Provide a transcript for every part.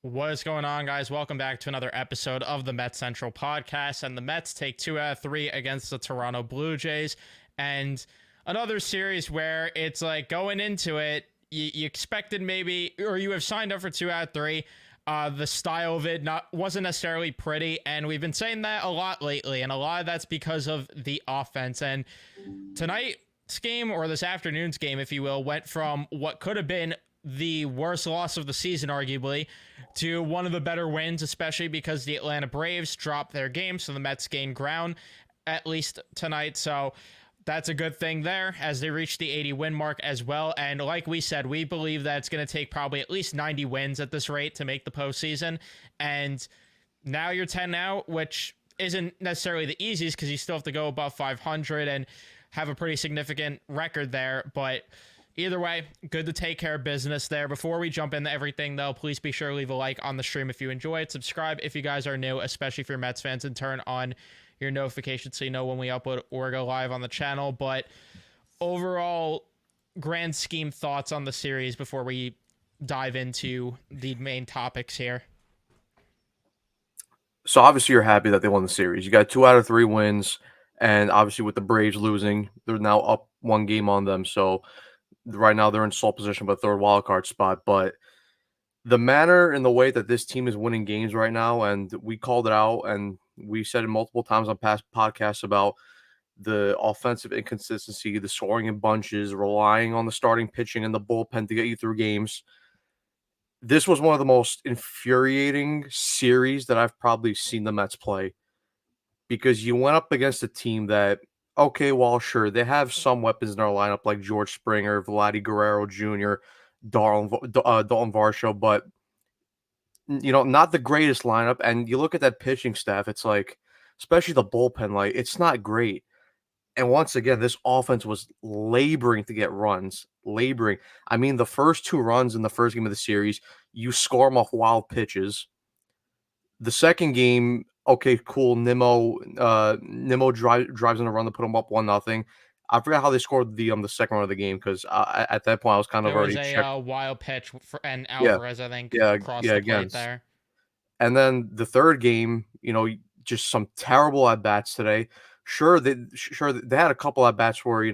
What is going on, guys? Welcome back to another episode of the Mets Central podcast. And the Mets take 2 out of 3 against the Toronto Blue Jays. And another series where it's like going into it, you expected maybe, or you have signed up for 2 out of 3. The style of it wasn't necessarily pretty, and we've been saying that a lot lately, and a lot of that's because of the offense. And tonight's game, or this afternoon's game, if you will, went from what could have been the worst loss of the season, arguably, to one of the better wins, especially because the Atlanta Braves dropped their game, so the Mets gained ground, at least tonight. So that's a good thing there as they reach the 80 win mark as well. And like we said, we believe that it's going to take probably at least 90 wins at this rate to make the postseason. And now you're 10 out, which isn't necessarily the easiest because you still have to go above 500 and have a pretty significant record there. But either way, good to take care of business there. Before we jump into everything, though, please be sure to leave a like on the stream if you enjoy it. Subscribe if you guys are new, especially if you're Mets fans, and turn on your notifications so you know when we upload or go live on the channel. But overall, grand scheme thoughts on the series before we dive into the main topics here. So obviously you're happy that they won the series. You got 2 out of 3 wins, and obviously with the Braves losing, they're now up 1 game on them. So right now they're in sole position of a third wild card spot. But the manner and the way that this team is winning games right now, and we called it out, and we said it multiple times on past podcasts about the offensive inconsistency, the scoring in bunches, relying on the starting pitching and the bullpen to get you through games. This was one of the most infuriating series that I've probably seen the Mets play, because you went up against a team that, okay, well, sure, they have some weapons in their lineup like George Springer, Vladdy Guerrero Jr., Dalton Varsho, but not the greatest lineup. And you look at that pitching staff, it's like, especially the bullpen, like it's not great. And once again, this offense was laboring to get runs, laboring. I mean, the first 2 runs in the first game of the series, you score them off wild pitches. The second game, okay, cool. Nimmo drives in a run to put them up 1-0. I forgot how they scored the second run of the game, because at that point I was kind of There was already a checked. wild pitch and Yeah, Alvarez, I think, crossed yeah, the plate against. there. And then the third game, just some terrible at bats today. Sure, they had a couple at bats where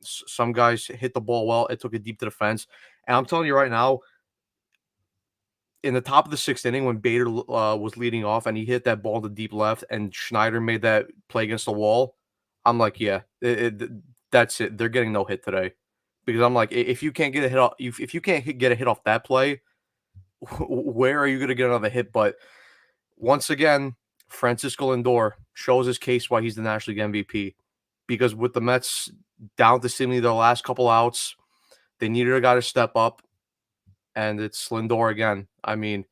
some guys hit the ball well. It took it deep to the fence, and I'm telling you right now, in the top of the 6th inning when Bader was leading off and he hit that ball to deep left, and Schneider made that play against the wall, I'm like, yeah, that's it. They're getting no hit today, because I'm like, if you can't get a hit off, if you can't get a hit off that play, where are you going to get another hit? But once again, Francisco Lindor shows his case why he's the National League MVP, because with the Mets down to seemingly their last couple outs, they needed a guy to step up, and it's Lindor again. I mean,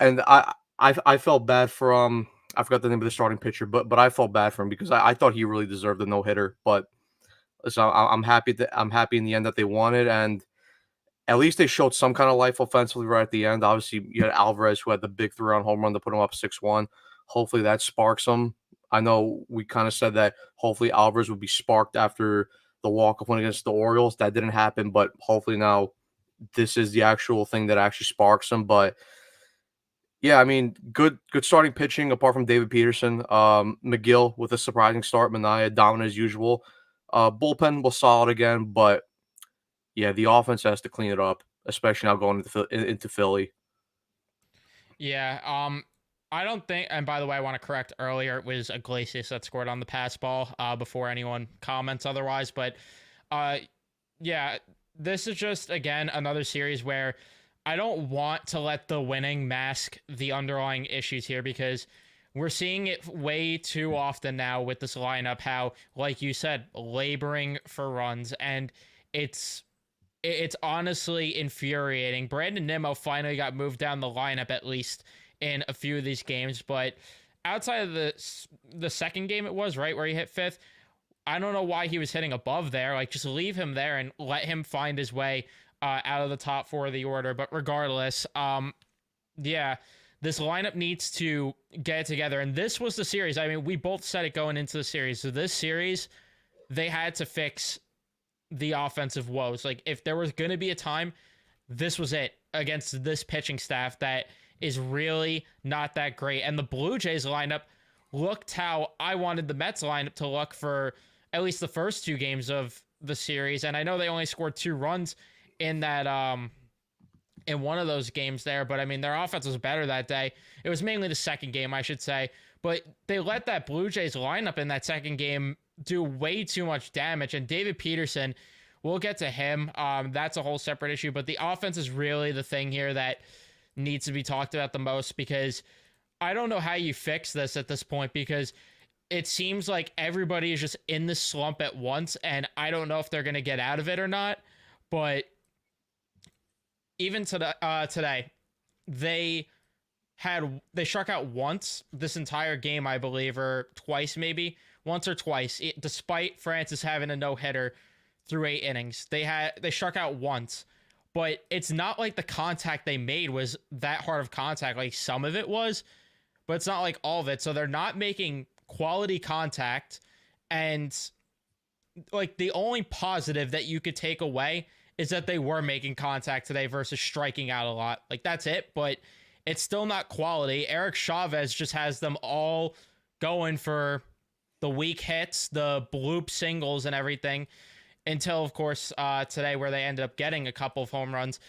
and I felt bad for I forgot the name of the starting pitcher, but I felt bad for him because I thought he really deserved a no hitter. But so I'm happy that I'm happy in the end that they won it, and at least they showed some kind of life offensively right at the end. Obviously, you had Alvarez, who had the big 3-run home run to put him up 6-1. Hopefully that sparks him. I know we kind of said that hopefully Alvarez would be sparked after the walk-off win against the Orioles. That didn't happen, but hopefully now this is the actual thing that actually sparks him. But yeah, I mean, good starting pitching apart from David Peterson. McGill with a surprising start. Manaea dominant as usual. Bullpen was solid again, but yeah, the offense has to clean it up, especially now going into Philly. Yeah, I don't think, and by the way, I want to correct earlier, it was Iglesias that scored on the pass ball before anyone comments otherwise. But yeah, this is just, again, another series where I don't want to let the winning mask the underlying issues here, because we're seeing it way too often now with this lineup, how, like you said, laboring for runs, and it's honestly infuriating. Brandon Nimmo finally got moved down the lineup, at least in a few of these games, but outside of the second game, it was right where he hit fifth. I don't know why he was hitting above there. Like, just leave him there and let him find his way out of the top 4 of the order. But regardless, yeah, this lineup needs to get it together. And this was the series. I mean, we both said it going into the series. So this series, they had to fix the offensive woes. Like, if there was going to be a time, this was it against this pitching staff that is really not that great. And the Blue Jays lineup looked how I wanted the Mets lineup to look for at least the first two games of the series. And I know they only scored 2 runs in that in one of those games there, but I mean their offense was better that day. It was mainly the second game, I should say. But they let that Blue Jays lineup in that second game do way too much damage. And David Peterson, we'll get to him. That's a whole separate issue. But the offense is really the thing here that needs to be talked about the most, because I don't know how you fix this at this point, because it seems like everybody is just in the slump at once, and I don't know if they're going to get out of it or not. But even today, they struck out once this entire game, I believe, or twice maybe, once or twice, despite Francis having a no-hitter through 8 innings. They struck out once, but it's not like the contact they made was that hard of contact. Like some of it was, but it's not like all of it. So they're not making quality contact, and like the only positive that you could take away is that they were making contact today versus striking out a lot. Like that's it, but it's still not quality. Eric Chavez just has them all going for the weak hits, the bloop singles and everything, until of course today, where they ended up getting a couple of home runs.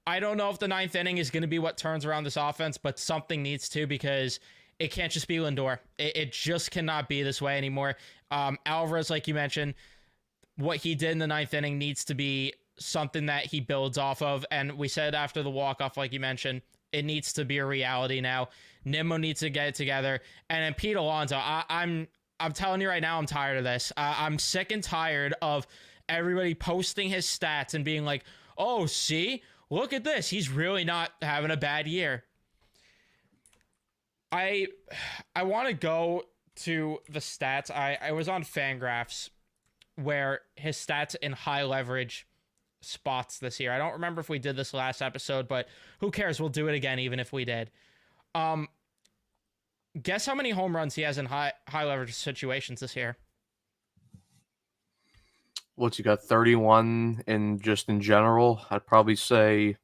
I don't know if the 9th inning is going to be what turns around this offense, but something needs to, because it can't just be Lindor. It just cannot be this way anymore. Alvarez, like you mentioned, what he did in the 9th inning needs to be something that he builds off of. And we said after the walk-off, like you mentioned, it needs to be a reality now. Nimmo needs to get it together. And then Pete Alonso, I'm telling you right now, I'm tired of this. I'm sick and tired of everybody posting his stats and being like, oh, see, look at this. He's really not having a bad year. I want to go to the stats. I was on Fangraphs where his stats in high leverage spots this year. I don't remember if we did this last episode, but who cares? We'll do it again, even if we did. Guess how many home runs he has in high leverage situations this year? What's he got? 31 in general. I'd probably say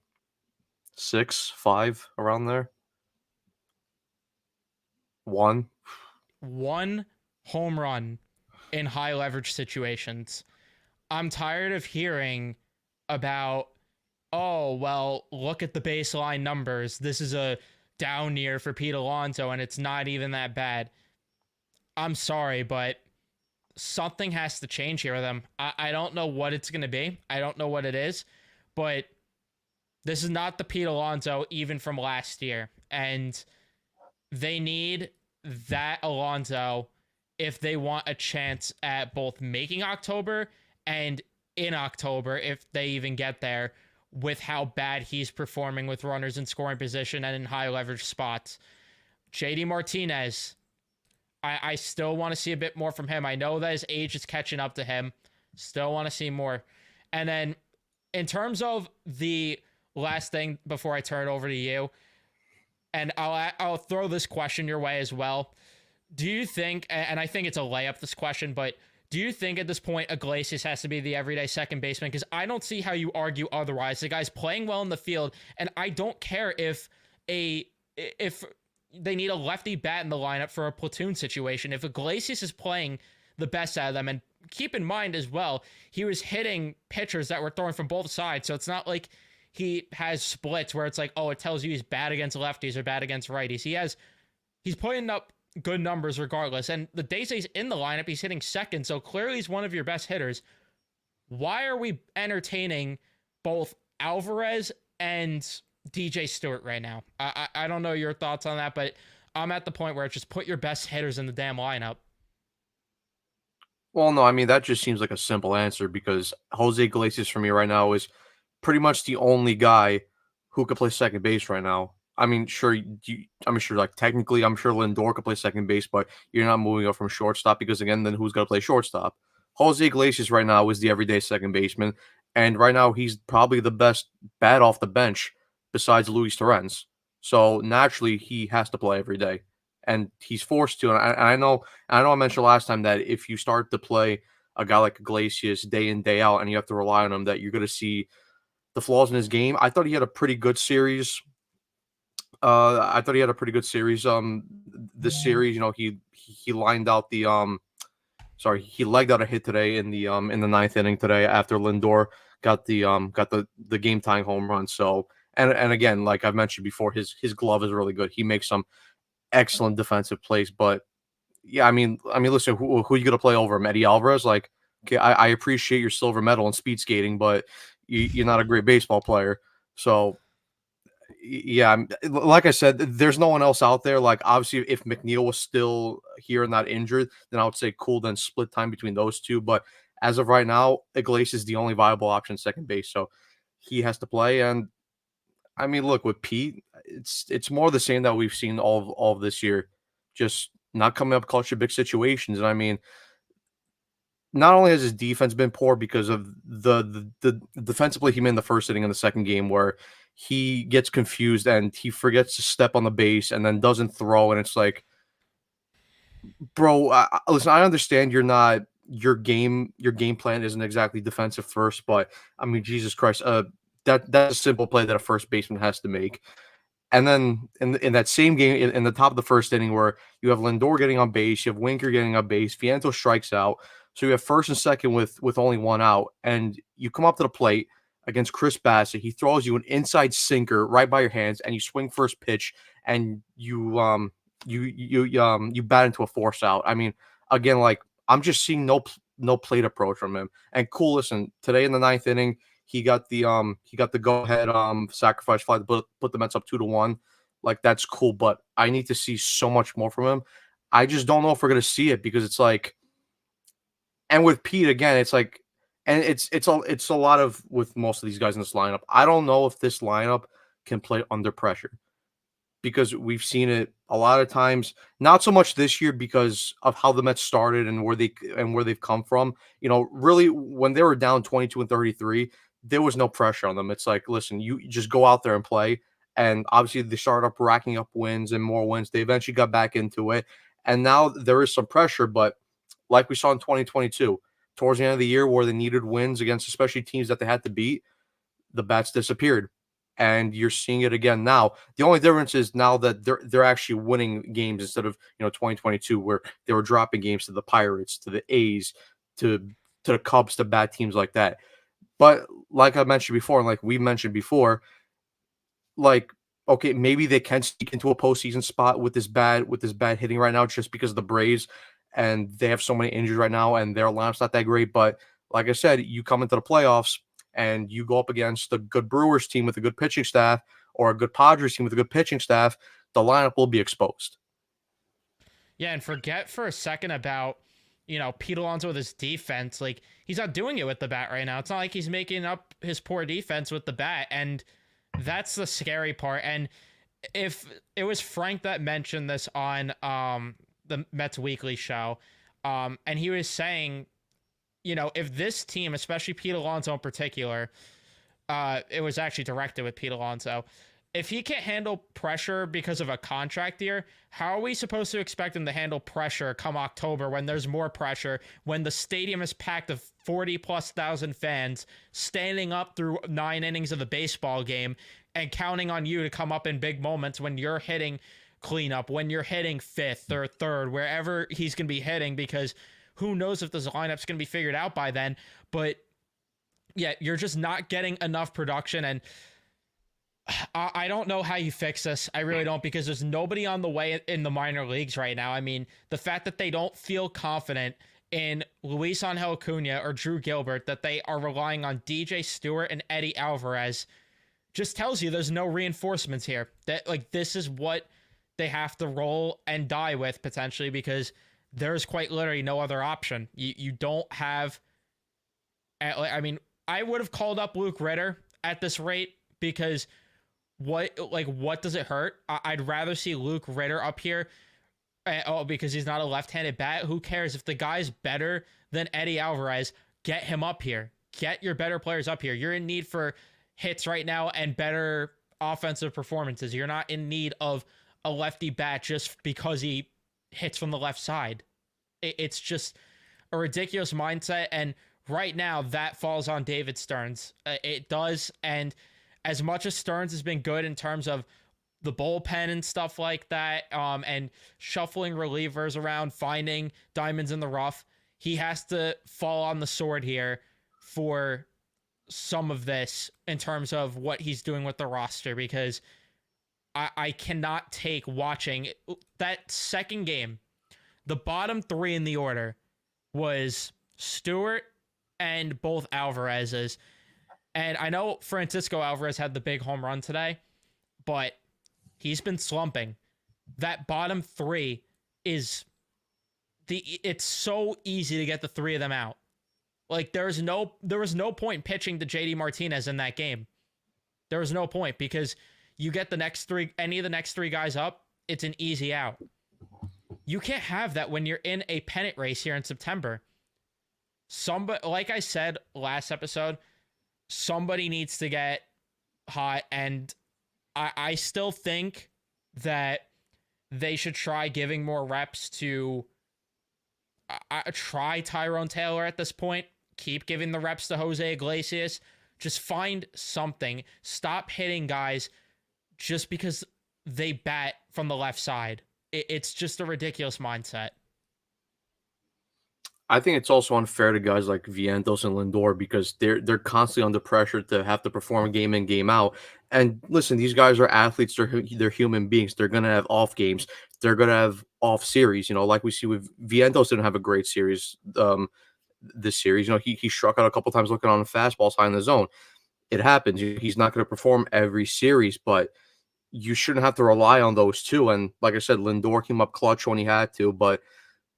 6, 5 around there. 1 home run in high leverage situations. I'm tired of hearing about, oh, well, look at the baseline numbers. This is a down year for Pete Alonso, and it's not even that bad. I'm sorry, but something has to change here with him. I don't know what it's going to be. I don't know what it is, but this is not the Pete Alonso even from last year. And they need that Alonso if they want a chance at both making October and in October, if they even get there, with how bad he's performing with runners in scoring position and in high leverage spots. JD Martinez, I still want to see a bit more from him. I know that his age is catching up to him. Still want to see more. And then in terms of the last thing before I turn it over to you, and I'll throw this question your way as well. Do you think, and I think it's a layup, this question, but do you think at this point Iglesias has to be the everyday second baseman? Because I don't see how you argue otherwise. The guy's playing well in the field, and I don't care if they need a lefty bat in the lineup for a platoon situation. If Iglesias is playing the best out of them, and keep in mind as well, he was hitting pitchers that were throwing from both sides, so it's not like he has splits where it's like, oh, it tells you he's bad against lefties or bad against righties. He's putting up good numbers regardless. And the days he's in the lineup, he's hitting second. So clearly he's one of your best hitters. Why are we entertaining both Alvarez and DJ Stewart right now? I don't know your thoughts on that, but I'm at the point where it's just put your best hitters in the damn lineup. Well, no, I mean, that just seems like a simple answer, because Jose Iglesias for me right now is pretty much the only guy who could play second base right now. I mean, sure, like technically, I'm sure Lindor could play second base, but you're not moving up from shortstop, because again, then who's going to play shortstop? Jose Iglesias right now is the everyday second baseman, and right now he's probably the best bat off the bench besides Luis Torrens. So naturally, he has to play every day, and he's forced to. And I know I mentioned last time that if you start to play a guy like Iglesias day in, day out, and you have to rely on him, that you're going to see the flaws in his game. I thought he had a pretty good series I thought he had a pretty good series. This series, he lined out the he legged out a hit today in the ninth inning today after Lindor got the game tying home run. So and again, like I've mentioned before, his glove is really good. He makes some excellent defensive plays. But yeah, listen, who are you gonna play over him? Eddie Alvarez? Like, okay, I appreciate your silver medal in speed skating, but you're not a great baseball player. So yeah, like I said, there's no one else out there. Like, obviously, if McNeil was still here and not injured, then I would say cool, then split time between those two. But as of right now, Iglesias is the only viable option second base, so he has to play. And look, with Pete, it's more the same that we've seen all of this year, just not coming up clutch in big situations. And not only has his defense been poor because of the defensively he made in the first inning in the second game where he gets confused and he forgets to step on the base and then doesn't throw, and it's like, bro, listen, I understand your game plan isn't exactly defensive first, but Jesus Christ, that's a simple play that a first baseman has to make. And then in that same game, in the top of the first inning, where you have Lindor getting on base, you have Winker getting on base, Vientos strikes out, so you have first and second with only one out, and you come up to the plate against Chris Bassett. He throws you an inside sinker right by your hands, and you swing first pitch, and you bat into a force out. Again, like I'm just seeing no plate approach from him. And cool, listen, today in the ninth inning, he got the go ahead sacrifice fly to put the Mets up 2-1. Like, that's cool, but I need to see so much more from him. I just don't know if we're gonna see it, because it's like, and with Pete again, it's like, and it's a lot of with most of these guys in this lineup. I don't know if this lineup can play under pressure, because we've seen it a lot of times. Not so much this year because of how the Mets started and where they've come from. Really, when they were down 22-33, there was no pressure on them. It's like, listen, you just go out there and play. And obviously, they started up racking up wins and more wins. They eventually got back into it, and now there is some pressure. But like we saw in 2022, towards the end of the year, where they needed wins against especially teams that they had to beat, the bats disappeared. And you're seeing it again now. The only difference is now that they're actually winning games instead of 2022, where they were dropping games to the Pirates, to the A's, to the Cubs, to bad teams like that. But like I mentioned before, and like we mentioned before, like, okay, maybe they can sneak into a postseason spot with this bad hitting right now, just because of the Braves, and they have so many injuries right now, and their lineup's not that great. But like I said, you come into the playoffs and you go up against a good Brewers team with a good pitching staff, or a good Padres team with a good pitching staff, the lineup will be exposed. Yeah, and forget for a second about, Pete Alonso with his defense. Like, he's not doing it with the bat right now. It's not like he's making up his poor defense with the bat, and that's the scary part. And if it was Frank that mentioned this on the Mets Weekly show, and he was saying, if this team, especially Pete Alonso in particular, it was actually directed with Pete Alonso, if he can't handle pressure because of a contract year, how are we supposed to expect him to handle pressure come October, when there's more pressure, when the stadium is packed of 40+ thousand fans standing up through 9 innings of the baseball game and counting on you to come up in big moments when you're hitting cleanup, when you're hitting fifth or third, wherever he's going to be hitting, because who knows if this lineup's going to be figured out by then. But yeah, you're just not getting enough production, and I don't know how you fix this. I really don't, because there's nobody on the way in the minor leagues right now. The fact that they don't feel confident in Luis Angel Acuna or Drew Gilbert, that they are relying on DJ Stewart and Eddie Alvarez, just tells you there's no reinforcements here. That, like, this is what they have to roll and die with, potentially, because there's quite literally no other option. You don't have... I would have called up Luke Ritter at this rate, because what does it hurt? I'd rather see Luke Ritter up here. Because he's not a left-handed bat. Who cares? If the guy's better than Eddie Alvarez, get him up here. Get your better players up here. You're in need for hits right now and better offensive performances. You're not in need of a lefty bat just because he hits from the left side. It's just a ridiculous mindset, and right now that falls on David Stearns. It does, and as much as Stearns has been good in terms of the bullpen and stuff like that, and shuffling relievers around, finding diamonds in the rough. He has to fall on the sword here for some of this in terms of what he's doing with the roster, because I cannot take watching that second game. The bottom three in the order was Stewart and both Alvarez's. And I know Francisco Alvarez had the big home run today, but he's been slumping. That bottom three is it's so easy to get the three of them out. Like there was no point pitching to JD Martinez in that game. There was no point because you get any of the next three guys up, it's an easy out. You can't have that when you're in a pennant race here in September. Somebody, like I said last episode, somebody needs to get hot, and I still think that they should try giving more reps to try Tyrone Taylor at this point. Keep giving the reps to Jose Iglesias. Just find something. Stop hitting guys just because they bat from the left side. It's just a ridiculous mindset. I think it's also unfair to guys like Vientos and Lindor because they're constantly under pressure to have to perform game in, game out. And listen, these guys are athletes. They're human beings. They're gonna have off games. They're gonna have off series. Like we see with Vientos didn't have a great series. This series, he struck out a couple times looking on the fastballs high in the zone. It happens. He's not going to perform every series, but you shouldn't have to rely on those two. And like I said, Lindor came up clutch when he had to, but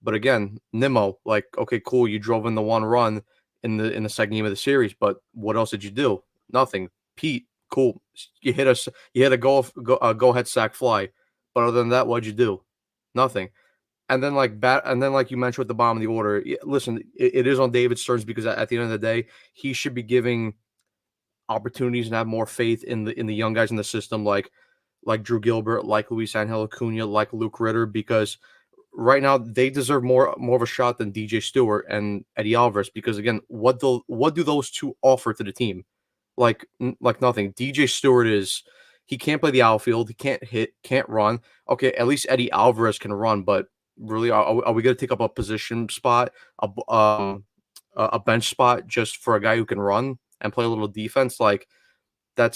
again, Nimmo, like, okay, cool, you drove in the one run in the second game of the series, but what else did you do? Nothing. Pete, cool, you hit a go ahead sack fly, but other than that, what'd you do? Nothing. And then like you mentioned with the bottom of the order, listen, it is on David Stearns because at the end of the day, he should be giving opportunities and have more faith in the young guys in the system, like Drew Gilbert, like Luis Angel Acuna, like Luke Ritter, because right now they deserve more of a shot than DJ Stewart and Eddie Alvarez. Because again, what do those two offer to the team? Like nothing. DJ Stewart he can't play the outfield, he can't hit, can't run. Okay, at least Eddie Alvarez can run, but really, are we going to take up a position spot, a bench spot just for a guy who can run and play a little defense? Like that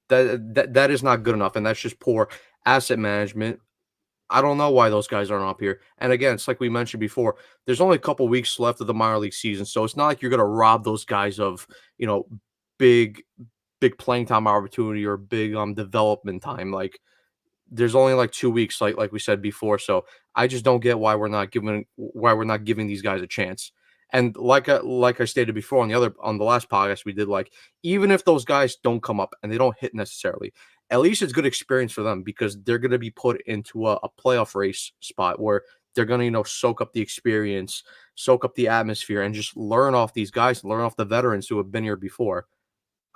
is not good enough, and that's just poor asset management. I don't know why those guys aren't up here. And again, it's like we mentioned before, there's only a couple weeks left of the minor league season, so it's not like you're going to rob those guys of big playing time opportunity or big development time. Like there's only like 2 weeks, like we said before. So I just don't get why we're not giving these guys a chance. And like I stated before on the last podcast we did, like even if those guys don't come up and they don't hit necessarily, at least it's good experience for them because they're going to be put into a playoff race spot where they're going to soak up the experience, soak up the atmosphere, and just learn off these guys, learn off the veterans who have been here before.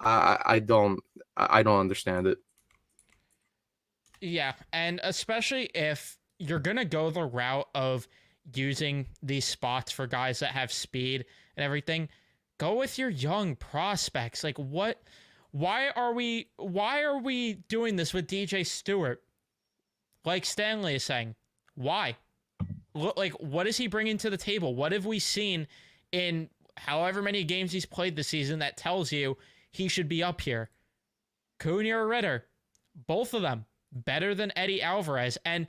I don't understand it. Yeah, and especially if you're going to go the route of using these spots for guys that have speed and everything, go with your young prospects. Like why are we doing this with DJ Stewart? Like Stanley is saying, why? Like what is he bringing to the table? What have we seen in however many games he's played this season that tells you he should be up here? Cunha or Ritter, both of them better than Eddie Alvarez. And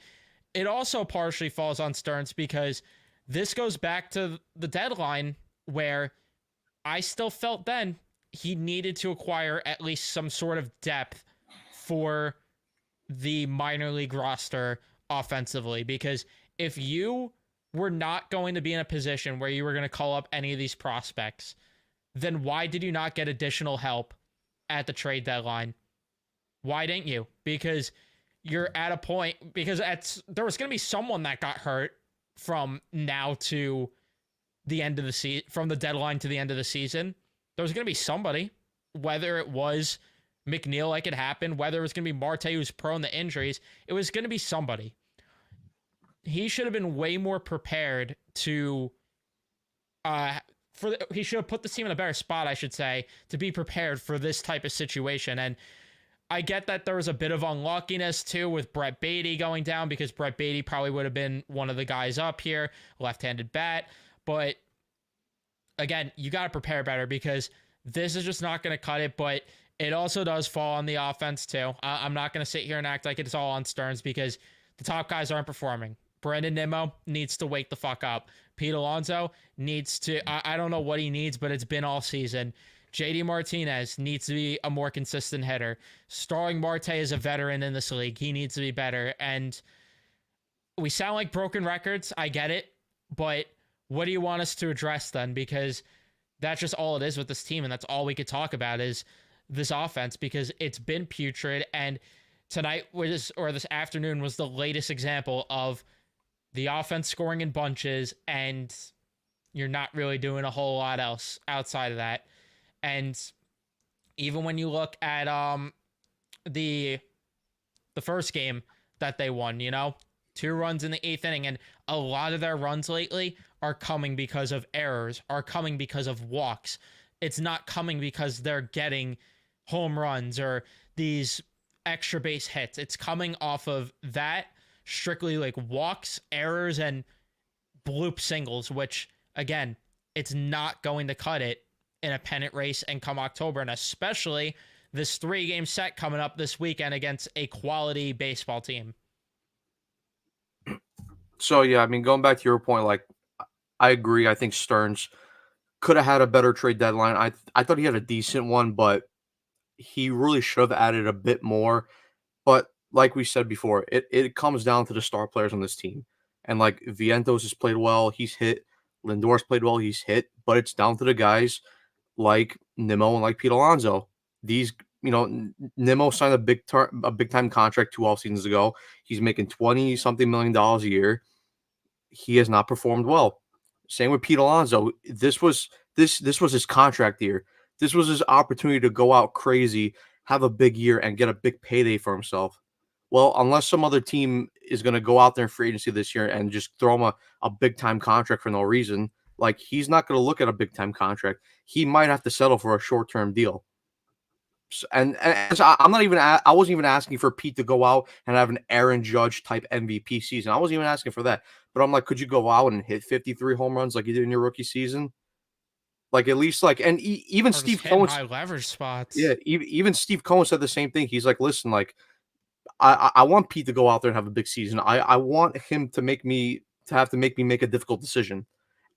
it also partially falls on Stearns because this goes back to the deadline where I still felt then he needed to acquire at least some sort of depth for the minor league roster offensively. Because if you were not going to be in a position where you were going to call up any of these prospects, then why did you not get additional help at the trade deadline? Why didn't you? Because you're at a point, because there was going to be someone that got hurt from now to the end of the season, from the deadline to the end of the season. There was going to be somebody, whether it was McNeil like it happened, whether it was going to be Marte who's prone to injuries, it was going to be somebody. He should have been way more prepared to, he should have put the team in a better spot, I should say, to be prepared for this type of situation. And I get that there was a bit of unluckiness too with Brett Beatty going down, because Brett Beatty probably would have been one of the guys up here, left-handed bat. But again, you got to prepare better, because this is just not going to cut it. But it also does fall on the offense too. I'm not going to sit here and act like it's all on Stearns, because the top guys aren't performing. Brandon Nimmo needs to wake the fuck up. Pete Alonso needs to, I don't know what he needs, but it's been all season. JD Martinez needs to be a more consistent hitter. Starling Marte is a veteran in this league. He needs to be better. And we sound like broken records. I get it. But what do you want us to address then? Because that's just all it is with this team. And that's all we could talk about is this offense, because it's been putrid. And tonight this afternoon was the latest example of the offense scoring in bunches, and you're not really doing a whole lot else outside of that. And even when you look at the first game that they won, 2 runs in the 8th inning, and a lot of their runs lately are coming because of errors, are coming because of walks. It's not coming because they're getting home runs or these extra base hits. It's coming off of that, strictly like walks, errors, and bloop singles, which again, it's not going to cut it in a pennant race and come October, and especially this 3-game set coming up this weekend against a quality baseball team. So yeah, I mean, going back to your point, like I agree. I think Stearns could have had a better trade deadline. I thought he had a decent one, but he really should have added a bit more. But like we said before, it comes down to the star players on this team. And like Vientos has played well, he's hit. Lindor's played well, he's hit. But it's down to the guys like Nimmo and like Pete Alonso. These, Nimmo signed a big time contract 2 off seasons ago. He's making $20-something million a year. He has not performed well. Same with Pete Alonso. This was his contract year. This was his opportunity to go out crazy, have a big year, and get a big payday for himself. Well, unless some other team is going to go out there in free agency this year and just throw him a big-time contract for no reason, like he's not going to look at a big-time contract. He might have to settle for a short-term deal. So, and so I wasn't even asking for Pete to go out and have an Aaron Judge type MVP season. I wasn't even asking for that. But I'm like, could you go out and hit 53 home runs like you did in your rookie season? Like at least and even Steve Cohen, high leverage spots. Yeah, even Steve Cohen said the same thing. He's like, listen, like I want Pete to go out there and have a big season. I want him to have to make me make a difficult decision.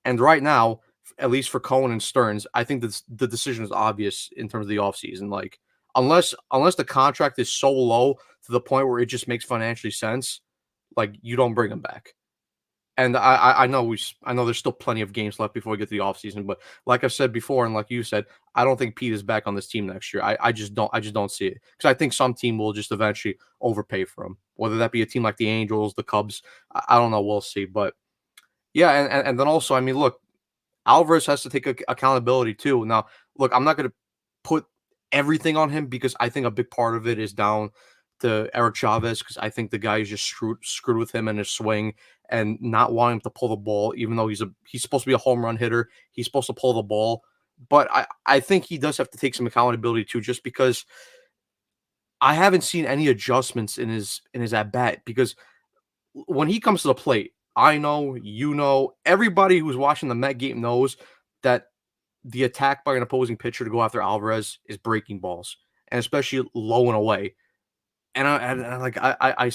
And right now, at least for Cohen and Stearns, I think that the decision is obvious in terms of the offseason. Like unless the contract is so low to the point where it just makes financially sense, like you don't bring him back. And I know there's still plenty of games left before we get to the offseason, but like I've said before, and like you said, I don't think Pete is back on this team next year. I just don't see it, because I think some team will just eventually overpay for him, whether that be a team like the Angels, the Cubs. I don't know. We'll see. But yeah, and then also, I mean, look, Alvarez has to take accountability too. Now, look, I'm not going to put everything on him, because I think a big part of it is down to Eric Chavez, because I think the guy is just screwed with him and his swing and not wanting him to pull the ball, even though he's supposed to be a home run hitter. He's supposed to pull the ball. But I think he does have to take some accountability too, just because I haven't seen any adjustments in his at bat. Because when he comes to the plate, I know, everybody who's watching the Met game knows that the attack by an opposing pitcher to go after Alvarez is breaking balls, and especially low and away. And I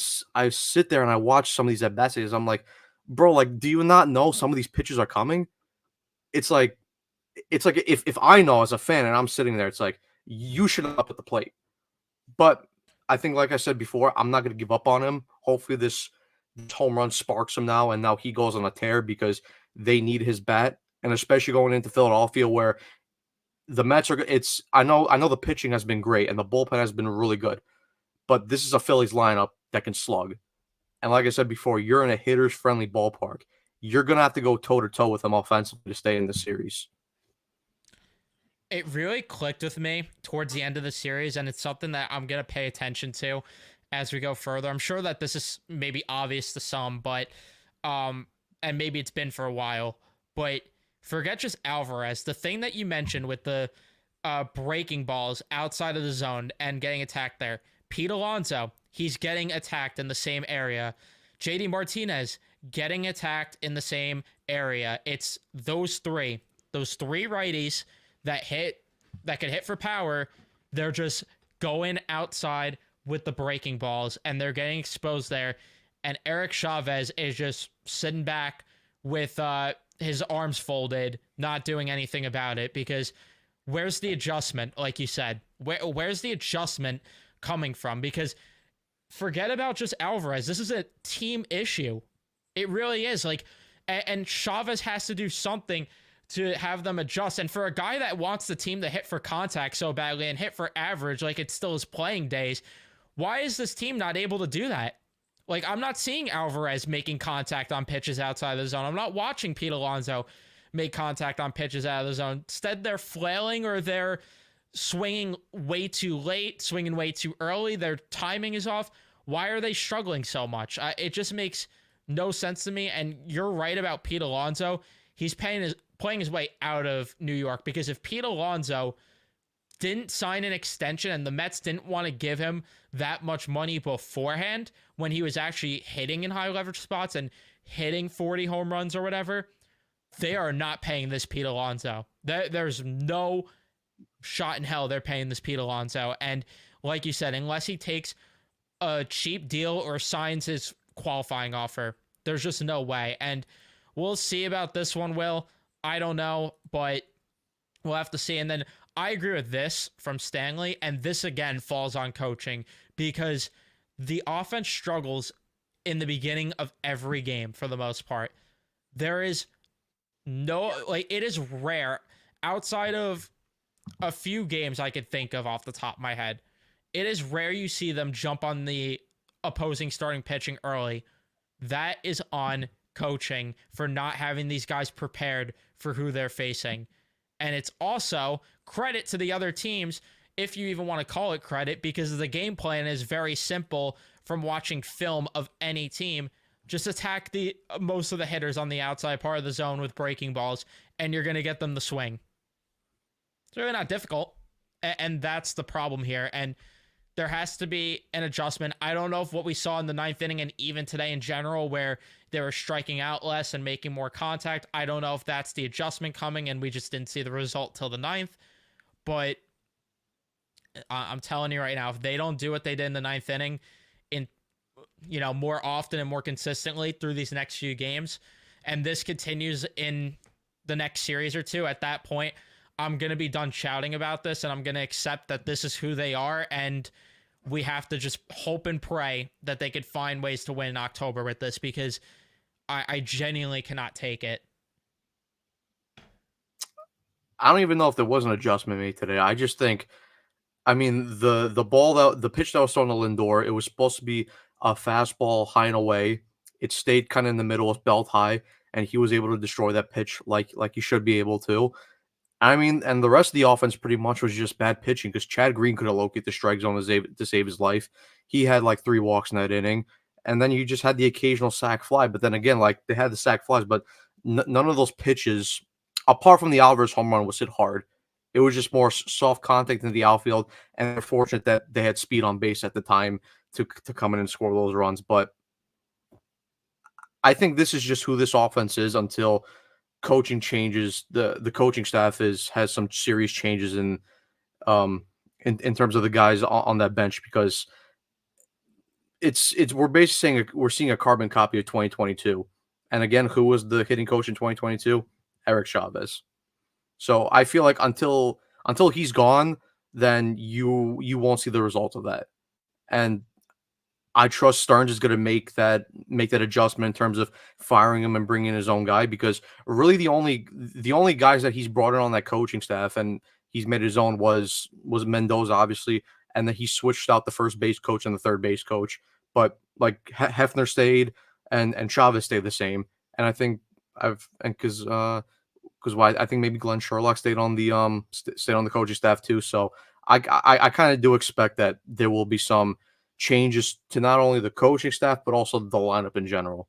sit there and I watch some of these at bats. I'm like, bro, like, do you not know some of these pitches are coming? It's like if I know as a fan and I'm sitting there, it's like you should up at the plate. But I think, like I said before, I'm not going to give up on him. Hopefully this home run sparks him now, and now he goes on a tear, because they need his bat, and especially going into Philadelphia where the Mets are. I know the pitching has been great and the bullpen has been really good. But this is a Phillies lineup that can slug. And like I said before, you're in a hitters-friendly ballpark. You're going to have to go toe-to-toe with them offensively to stay in the series. It really clicked with me towards the end of the series, and it's something that I'm going to pay attention to as we go further. I'm sure that this is maybe obvious to some, but and maybe it's been for a while, but forget just Alvarez. The thing that you mentioned with the breaking balls outside of the zone and getting attacked there. Pete Alonso, he's getting attacked in the same area. JD Martinez getting attacked in the same area. It's those three righties that can hit for power. They're just going outside with the breaking balls and they're getting exposed there. And Eric Chavez is just sitting back with his arms folded, not doing anything about it because where's the adjustment? Like you said, where's the adjustment coming from? Because forget about just Alvarez. This is a team issue. It really is. Like, and Chavez has to do something to have them adjust. And for a guy that wants the team to hit for contact so badly and hit for average, like it's still his playing days, why is this team not able to do that? Like, I'm not seeing Alvarez making contact on pitches outside of the zone. I'm not watching Pete Alonso make contact on pitches out of the zone. Instead, they're flailing or they're swinging way too late, swinging way too early. Their timing is off. Why are they struggling so much? It just makes no sense to me. And you're right about Pete Alonso. He's playing his way out of New York because if Pete Alonso didn't sign an extension and the Mets didn't want to give him that much money beforehand when he was actually hitting in high leverage spots and hitting 40 home runs or whatever, they are not paying this Pete Alonso. There's no shot in hell they're paying this Pete Alonso. And like you said, unless he takes a cheap deal or signs his qualifying offer, there's just no way. And we'll see about this one, Will. I don't know, but we'll have to see. And then I agree with this from Stanley, and this again falls on coaching because the offense struggles in the beginning of every game for the most part. There is no, like, it is rare outside of a few games I could think of off the top of my head. It is rare you see them jump on the opposing starting pitching early. That is on coaching for not having these guys prepared for who they're facing. And it's also credit to the other teams, if you even want to call it credit, because the game plan is very simple from watching film of any team. Just attack the most of the hitters on the outside part of the zone with breaking balls, and you're going to get them to swing. It's really not difficult, and that's the problem here. And there has to be an adjustment. I don't know if what we saw in the ninth inning and even today in general, where they were striking out less and making more contact, I don't know if that's the adjustment coming and we just didn't see the result till the ninth. But I'm telling you right now, if they don't do what they did in the ninth inning in, more often and more consistently through these next few games, and this continues in the next series or two, at that point, I'm going to be done shouting about this and I'm going to accept that this is who they are. And we have to just hope and pray that they could find ways to win in October with this, because I genuinely cannot take it. I don't even know if there was an adjustment made today. I just think, I mean, the pitch that was thrown to Lindor, it was supposed to be a fastball high and away. It stayed kind of in the middle, it's belt high, and he was able to destroy that pitch like he should be able to. I mean, and the rest of the offense pretty much was just bad pitching because Chad Green could have located the strike zone to save his life. He had like 3 walks in that inning. And then you just had the occasional sac fly. But then again, like they had the sac flies, but none of those pitches, apart from the Alvarez home run, was hit hard. It was just more soft contact in the outfield. And they're fortunate that they had speed on base at the time to come in and score those runs. But I think this is just who this offense is until coaching changes. The coaching staff has some serious changes in terms of the guys on that bench, because it's we're basically saying we're seeing a carbon copy of 2022. And again, who was the hitting coach in 2022? Eric Chavez. So I feel like until he's gone, then you won't see the result of that. And I trust Stearns is going to make that adjustment in terms of firing him and bringing in his own guy, because really the only guys that he's brought in on that coaching staff and he's made his own was Mendoza, obviously, and then he switched out the first base coach and the third base coach. But like Hefner stayed and Chavez stayed the same, and I think because why I think maybe Glenn Sherlock stayed on the coaching staff too. So I kind of do expect that there will be some changes to not only the coaching staff but also the lineup in general.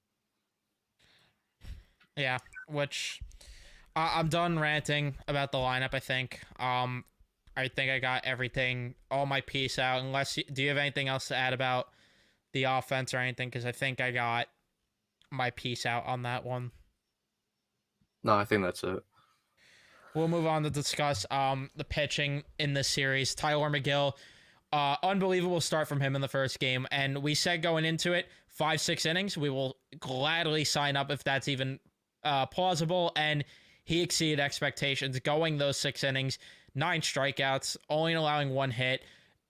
Yeah, which I'm done ranting about the lineup, I think. I think I got everything, all my piece out. Do you have anything else to add about the offense or anything? Because I think I got my piece out on that one. No, I think that's it. We'll move on to discuss the pitching in this series. Tyler McGill, unbelievable start from him in the first game. And we said going into it, 5-6 innings, we will gladly sign up if that's even plausible. And he exceeded expectations going those 6 innings, 9 strikeouts, only allowing 1 hit,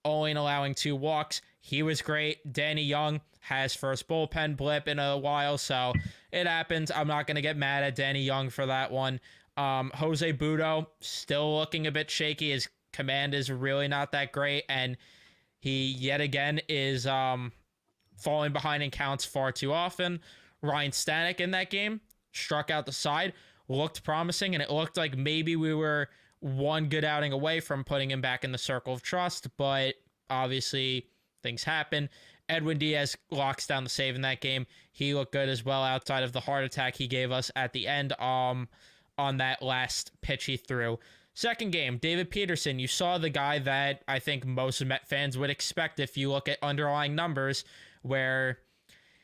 only allowing 2 walks. He was great. Danny Young has first bullpen blip in a while, so it happens. I'm not going to get mad at Danny Young for that one. Jose Budo still looking a bit shaky. His command is really not that great, and he yet again is falling behind in counts far too often. Ryan Stanek in that game struck out the side, looked promising, and it looked like maybe we were one good outing away from putting him back in the circle of trust, but obviously things happen. Edwin Diaz locks down the save in that game. He looked good as well outside of the heart attack he gave us at the end on that last pitch he threw. Second game, David Peterson. You saw the guy that I think most Met fans would expect if you look at underlying numbers, where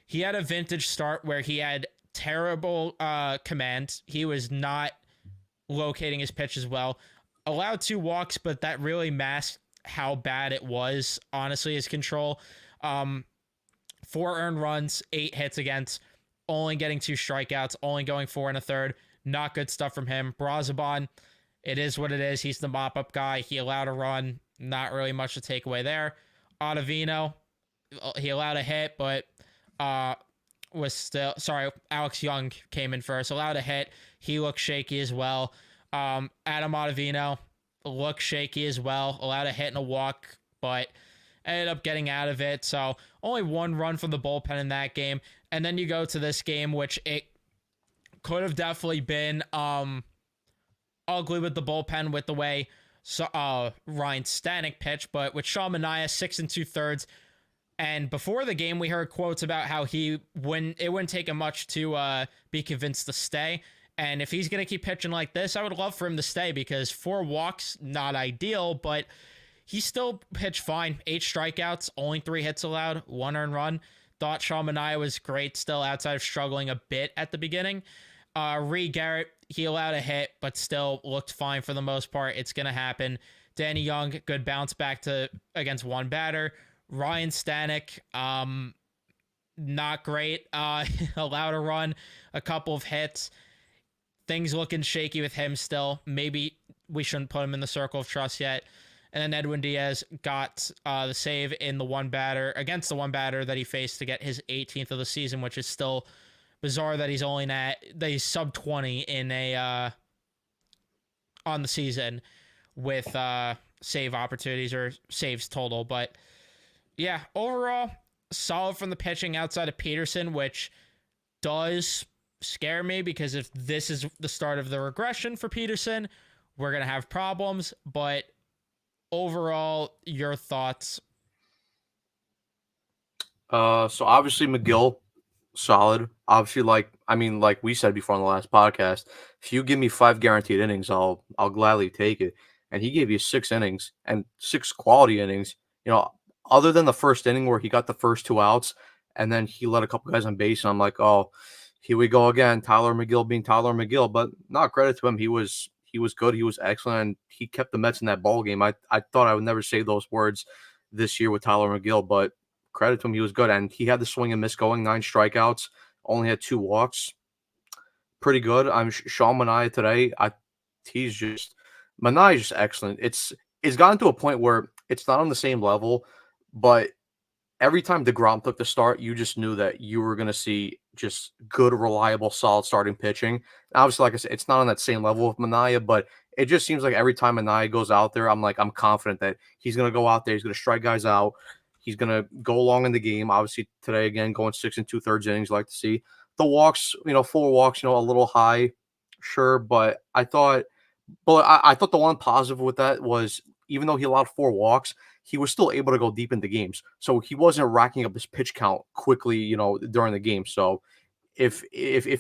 he had a vintage start where he had terrible command. He was not locating his pitch as well. Allowed 2 walks, but that really masked how bad it was, honestly, his control. 4 earned runs, 8 hits against, only getting 2 strikeouts, only going 4 1/3. Not good stuff from him. Brazoban, it is what it is. He's the mop-up guy. He allowed a run. Not really much to take away there. Ottavino, he allowed a hit, but was still... Sorry, Alex Young came in first. Allowed a hit. He looked shaky as well. Adam Ottavino looked shaky as well. Allowed a hit and a walk, but ended up getting out of it. So only 1 run from the bullpen in that game. And then you go to this game, which it could have definitely been ugly with the bullpen with the way Ryan Stanek pitched, but with Sean Manaea 6 2/3. And before the game, we heard quotes about how it wouldn't take him much to be convinced to stay. And if he's going to keep pitching like this, I would love for him to stay, because 4 walks, not ideal, but he still pitched fine. 8 strikeouts, only 3 hits allowed, 1 earned run. Thought Sean Manaea was great still, outside of struggling a bit at the beginning. Reed Garrett, he allowed a hit, but still looked fine for the most part. It's going to happen. Danny Young, good bounce back against 1 batter. Ryan Stanek, not great. Allowed a run, a couple of hits. Things looking shaky with him still. Maybe we shouldn't put him in the circle of trust yet. And then Edwin Diaz got the save in the 1 batter against the 1 batter that he faced to get his 18th of the season, which is still bizarre that he's sub 20 in on the season with save opportunities or saves total. But yeah, overall solid from the pitching outside of Peterson, which does scare me, because if this is the start of the regression for Peterson, we're going to have problems. But overall, your thoughts? So obviously McGill, solid. Obviously, like we said before on the last podcast, if you give me 5 guaranteed innings, I'll gladly take it. And he gave you 6 innings and 6 quality innings. You know, other than the first inning where he got the first 2 outs and then he let a couple guys on base, and I'm like, oh, here we go again. Tyler McGill being Tyler McGill, but not credit to him. He was good. He was excellent, and he kept the Mets in that ball game. I thought I would never say those words this year with Tyler McGill, but credit to him, he was good. And he had the swing and miss going, 9 strikeouts, only had 2 walks. Pretty good. I'm Sean Manaea today. Manaea is just excellent. It's gotten to a point where it's not on the same level, but every time DeGrom took the start, you just knew that you were going to see just good, reliable, solid starting pitching. And obviously, like I said, it's not on that same level with Manaea, but it just seems like every time Manaea goes out there, I'm confident that he's going to go out there, he's going to strike guys out, he's going to go along in the game. Obviously, today, again, going 6 2/3 innings, like to see. The walks, 4 walks, a little high, sure, but I thought the one positive with that was, even though he allowed 4 walks, he was still able to go deep into games. So he wasn't racking up his pitch count quickly, during the game. So if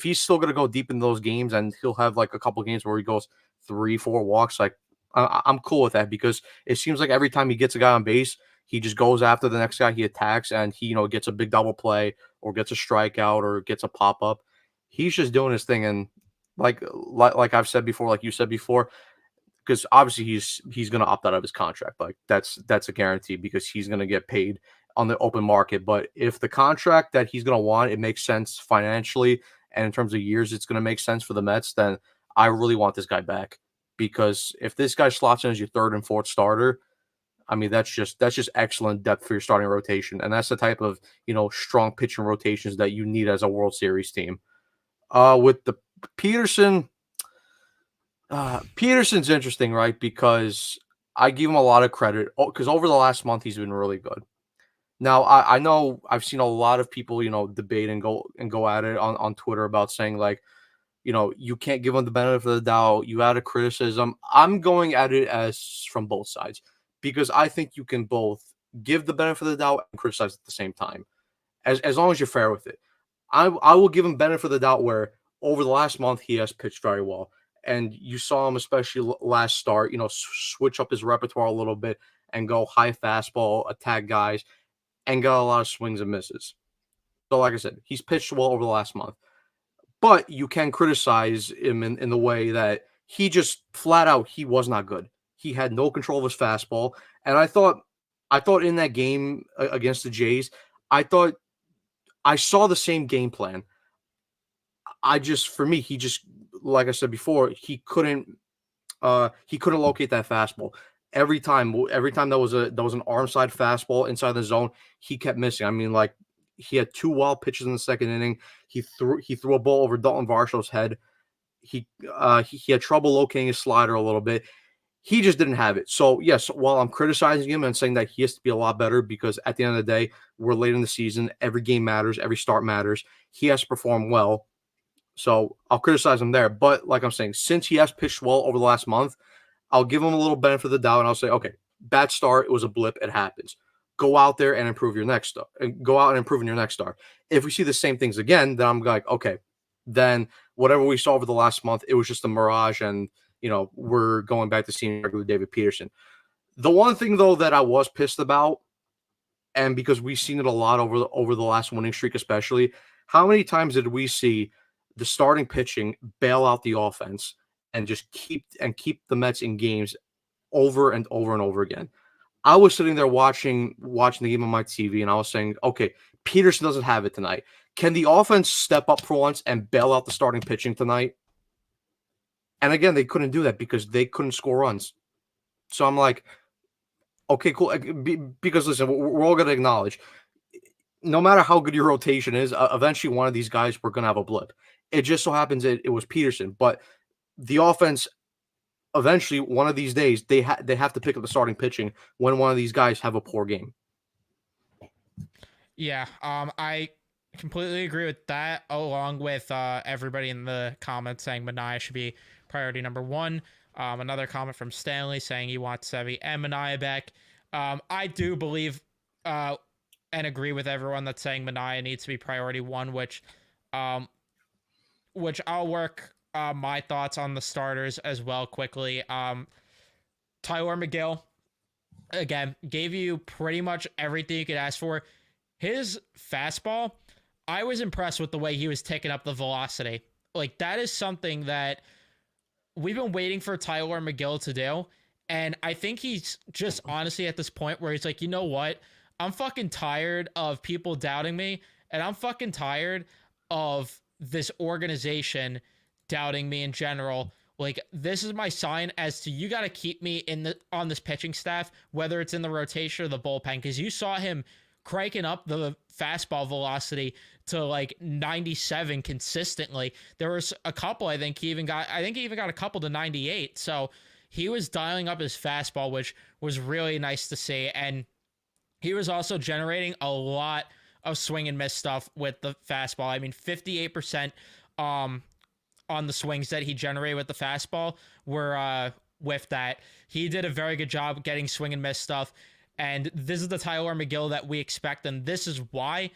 he's still going to go deep in those games, and he'll have like a couple games where he goes 3-4 walks, like, I'm cool with that because it seems like every time he gets a guy on base, he just goes after the next guy, he attacks, and he, gets a big double play or gets a strikeout or gets a pop up. He's just doing his thing, and like I've said before, like you said before, because obviously he's going to opt out of his contract. Like that's a guarantee because he's going to get paid on the open market. But if the contract that he's going to want, it makes sense financially and in terms of years, it's going to make sense for the Mets, then I really want this guy back because if this guy slots in as your third and fourth starter, I mean that's just excellent depth for your starting rotation, and that's the type of strong pitching rotations that you need as a World Series team. With the Peterson, Peterson's interesting, right? Because I give him a lot of credit because over the last month he's been really good. Now I know I've seen a lot of people debate and go at it on Twitter about saying like you can't give him the benefit of the doubt. You add a criticism. I'm going at it as from both sides because I think you can both give the benefit of the doubt and criticize at the same time, as long as you're fair with it. I will give him benefit of the doubt where over the last month he has pitched very well, and you saw him especially last start, switch up his repertoire a little bit and go high fastball, attack guys, and got a lot of swings and misses. So, like I said, he's pitched well over the last month, but you can criticize him in the way that he just flat out he was not good. He had no control of his fastball, and I thought in that game against the Jays, I thought I saw the same game plan. For me, he just, like I said before, he couldn't locate that fastball. Every time that was an arm side fastball inside the zone, he kept missing. I mean, like he had two wild pitches in the second inning. He threw a ball over Dalton Varshaw's head. He had trouble locating his slider a little bit. He just didn't have it. So yes, while I'm criticizing him and saying that he has to be a lot better because at the end of the day, we're late in the season. Every game matters. Every start matters. He has to perform well. So I'll criticize him there. But like I'm saying, since he has pitched well over the last month, I'll give him a little benefit of the doubt and I'll say, okay, bad start. It was a blip. It happens. Go out there and improve your next start. And go out and improve in your next start. If we see the same things again, then I'm like, okay, then whatever we saw over the last month, it was just a mirage, and we're going back to seeing regular David Peterson. The one thing though that I was pissed about, and because we've seen it a lot over the last winning streak, especially, how many times did we see the starting pitching bail out the offense and just keep the Mets in games over and over and over again? I was sitting there watching the game on my TV, and I was saying, okay, Peterson doesn't have it tonight. Can the offense step up for once and bail out the starting pitching tonight? And again, they couldn't do that because they couldn't score runs. So I'm like, okay, cool. Because listen, we're all going to acknowledge, no matter how good your rotation is, eventually one of these guys we're going to have a blip. It just so happens it was Peterson, but the offense eventually one of these days they have to pick up the starting pitching when one of these guys have a poor game. Yeah, I completely agree with that, along with everybody in the comments saying Manaea should be priority number one. Another comment from Stanley saying he wants Sevy and Manaea back. I do believe and agree with everyone that's saying Manaea needs to be priority one, which I'll work my thoughts on the starters as well quickly. Tyler McGill, again, gave you pretty much everything you could ask for. His fastball, I was impressed with the way he was taking up the velocity. Like, that is something that we've been waiting for Tyler McGill to do. And I think he's just honestly at this point where he's like, you know what? I'm fucking tired of people doubting me. And I'm fucking tired of this organization doubting me in general. Like, this is my sign as to you got to keep me on this pitching staff, whether it's in the rotation or the bullpen, because you saw him cranking up the fastball velocity to like 97 consistently. There was a couple, I think he even got a couple to 98. So he was dialing up his fastball, which was really nice to see. And he was also generating a lot of swing and miss stuff with the fastball. I mean, 58% on the swings that he generated with the fastball were with that. He did a very good job getting swing and miss stuff. And this is the Tyler McGill that we expect. And this is why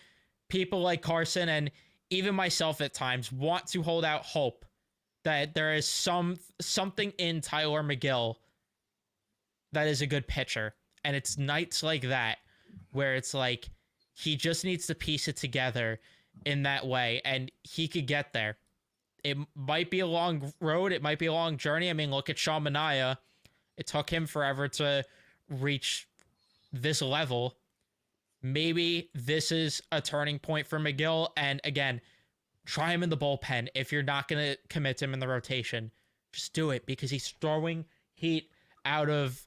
people like Carson and even myself at times want to hold out hope that there is something in Tyler McGill that is a good pitcher. And it's nights like that where it's like he just needs to piece it together in that way, and he could get there. It might be a long road. It might be a long journey. I mean, look at Sean Manaea. It took him forever to reach this level. Maybe this is a turning point for Megill. And again, try him in the bullpen. If you're not going to commit him in the rotation, just do it, because he's throwing heat out of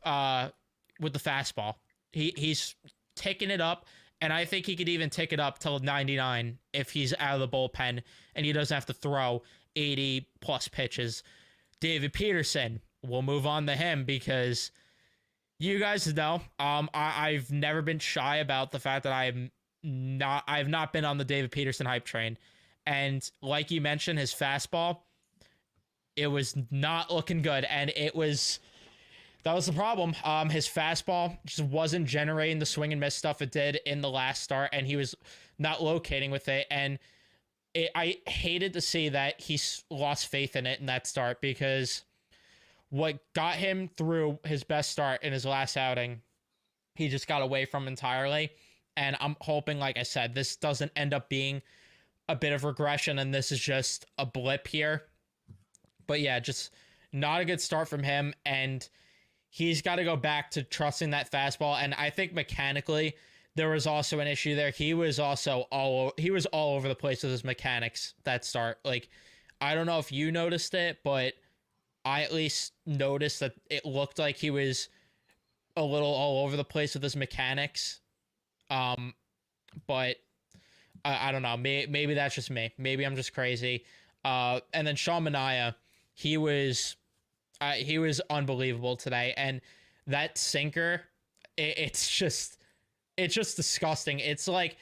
with the fastball. He's taking it up, and I think he could even take it up till 99 if he's out of the bullpen and he doesn't have to throw 80 plus pitches. David Peterson, we'll move on to him because you guys know I've never been shy about the fact that I've not been on the David Peterson hype train. And like you mentioned, his fastball, it was not looking good, and that was the problem. His fastball just wasn't generating the swing and miss stuff it did in the last start, and he was not locating with it. And I hated to see that he lost faith in it in that start, because what got him through his best start in his last outing, he just got away from entirely. And I'm hoping, like I said, this doesn't end up being a bit of regression and this is just a blip here. But yeah, just not a good start from him, and he's got to go back to trusting that fastball. And I think mechanically there was also an issue there. He was all over the place with his mechanics that start. Like, I don't know if you noticed it, but I at least noticed that it looked like he was a little all over the place with his mechanics. But I don't know. Maybe that's just me. Maybe I'm just crazy. And then Sean Manaea, he was unbelievable today. And that sinker, it's just disgusting. It's like,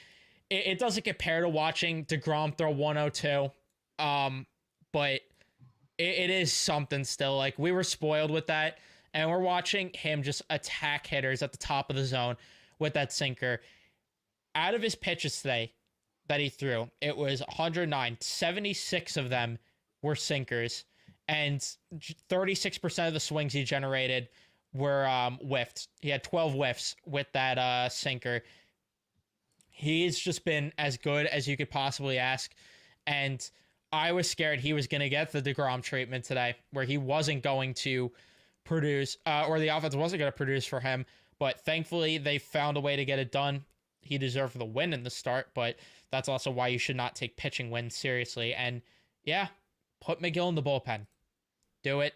it doesn't compare to watching DeGrom throw 102. But it is something still. Like, we were spoiled with that, and we're watching him just attack hitters at the top of the zone with that sinker. Out of his pitches today that he threw, it was 109. 76 of them were sinkers, and 36% of the swings he generated were whiffed. He had 12 whiffs with that sinker. He's just been as good as you could possibly ask, and I was scared he was going to get the DeGrom treatment today, where he wasn't going to produce, or the offense wasn't going to produce for him. But thankfully, they found a way to get it done. He deserved the win in the start, but that's also why you should not take pitching wins seriously. And yeah, put Megill in the bullpen. Do it.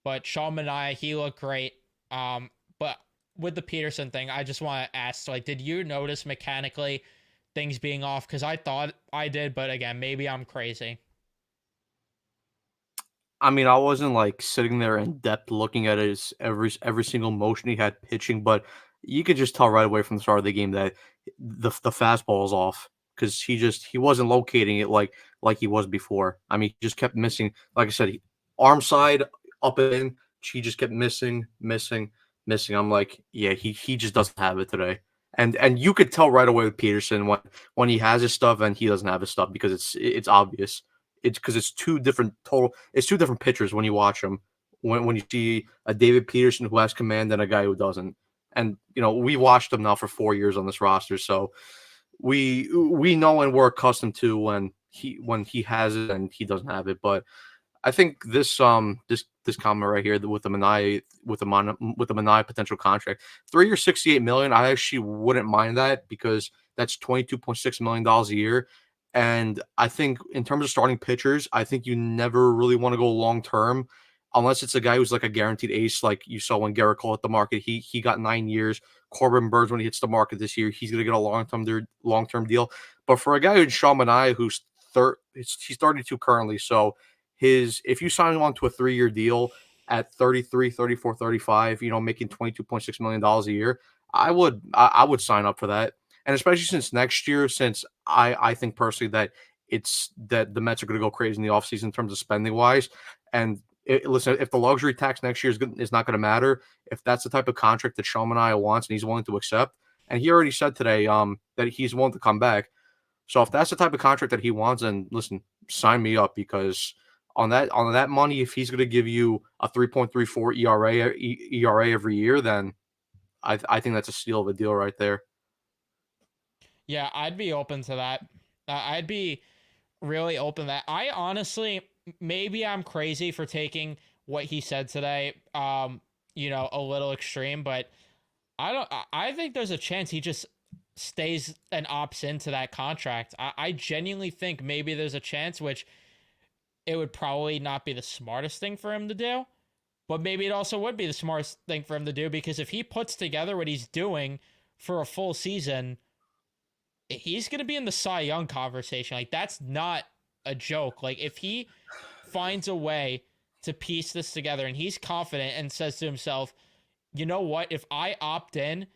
But Sean Manaea, he looked great. But with the Peterson thing, I just want to ask, like, did you notice mechanically things being off? Because I thought I did, but again, maybe I'm crazy. I mean, I wasn't like sitting there in depth looking at his every single motion he had pitching, but you could just tell right away from the start of the game that the fastball is off, because he wasn't locating it like he was before. I mean, he just kept missing. Like I said, arm side up and in, he just kept missing. I'm like, yeah, he just doesn't have it today. And you could tell right away with Peterson when he has his stuff and he doesn't have his stuff, because it's obvious. It's because it's two different pitchers when you watch them. When you see a David Peterson who has command and a guy who doesn't. And we watched him now for 4 years on this roster, so we know and we're accustomed to when he has it and he doesn't have it. But I think this comment right here with the Manaea potential contract, 3 years, $68 million. I actually wouldn't mind that, because that's $22.6 million a year. And I think in terms of starting pitchers, I think you never really want to go long term unless it's a guy who's like a guaranteed ace, like you saw when Garrett Cole hit the market. He got 9 years. Corbin Burns, when he hits the market this year, he's going to get a long term deal. But for a guy who's Sean Manaea, who's he's 32 currently, so if you sign him on to a 3-year deal at 33, 34, 35, making $22.6 million a year, I would sign up for that. And especially since next year, since I think personally that the Mets are going to go crazy in the offseason in terms of spending wise. And listen, if the luxury tax next year is not going to matter, if that's the type of contract that Sean Manaea wants and he's willing to accept, and he already said today that he's willing to come back. So if that's the type of contract that he wants, then listen, sign me up, because on that money, if he's going to give you a 3.34 ERA every year, then I think that's a steal of a deal right there. Yeah, I'd be open to that. I'd be really open to that. I honestly, maybe I'm crazy for taking what he said today, a little extreme, but I think there's a chance he just stays and opts into that contract. I genuinely think maybe there's a chance, which it would probably not be the smartest thing for him to do, but maybe it also would be the smartest thing for him to do, because if he puts together what he's doing for a full season, he's going to be in the Cy Young conversation. Like, that's not a joke. Like, if he finds a way to piece this together and he's confident and says to himself, you know what, if I opt in